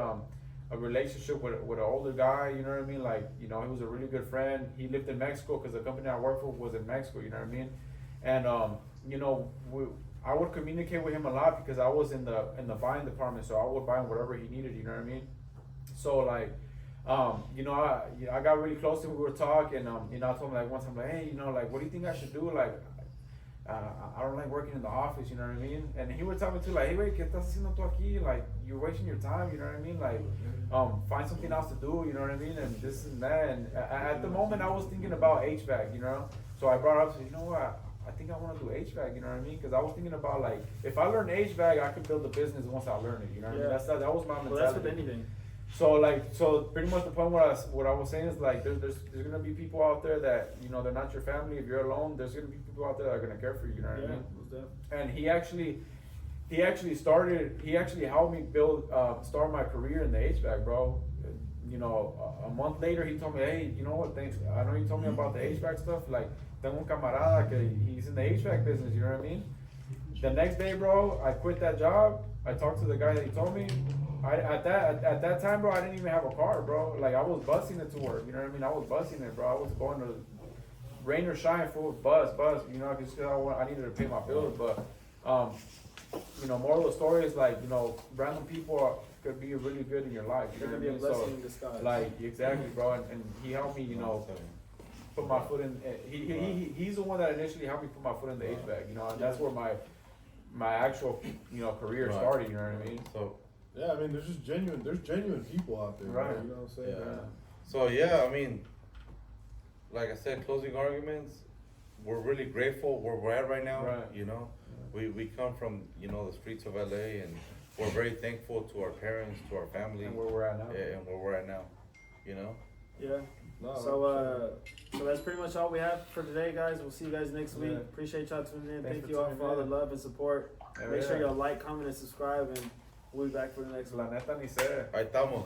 a relationship with an older guy. You know what I mean? Like he was a really good friend. He lived in Mexico because the company I worked for was in Mexico. You know what I mean? And I would communicate with him a lot because I was in the buying department, so I would buy him whatever he needed. You know what I mean? So like. I got really close to him. We were talking. I told him like once, I'm like, hey, like, what do you think I should do? Like, I don't like working in the office. You know what I mean? And he would tell me too, like, hey, wait, ¿qué estás haciendo tú aquí? Like, you're wasting your time. You know what I mean? Like, find something else to do. You know what I mean? And this and that. And at the moment, I was thinking about HVAC. So I brought up, you know what? I think I want to do HVAC. You know what I mean? Because I was thinking about like, if I learn HVAC, I could build a business once I learn it. You know what I mean? That was my mentality. Well, that's with anything. So pretty much the point what I was saying is like there's gonna be people out there that they're not your family. If you're alone, there's gonna be people out there that are gonna care for you. You know what I mean? And he actually helped me build start my career in the HVAC, bro. A month later he told me, hey, you know what? Thanks. I know you told me about the HVAC stuff. Like, tengo un camarada que he's in the HVAC business. You know what I mean? The next day, bro, I quit that job. I talked to the guy that he told me. At that time, bro, I didn't even have a car, bro. Like I was busing it to work. You know what I mean? I was busing it, bro. I was going to rain or shine, full bus. Because I needed to pay my bills. But moral of the story is like random people could be really good in your life. You know what I Be a mean? blessing in disguise. Like exactly, bro. And he helped me, put my foot in. He's the one that initially helped me put my foot in the HVAC. And that's where my actual career started. You know what I mean? So. Yeah, I mean, there's genuine people out there, Right? You know what I'm saying? Yeah. So yeah, I mean, like I said, closing arguments. We're really grateful where we're at right now. Right. We come from the streets of LA, and we're very thankful to our parents, to our family, And where we're at now. yeah, and where we're at now. Yeah. No, So that's pretty much all we have for today, guys. We'll see you guys next week. Yeah. Appreciate y'all tuning in. Thanks Thank for you all tuning for all the in. love and support. Yeah, Make sure yeah. y'all like, comment, and subscribe, and we'll be back for the next one. La neta ni sé. Ahí estamos.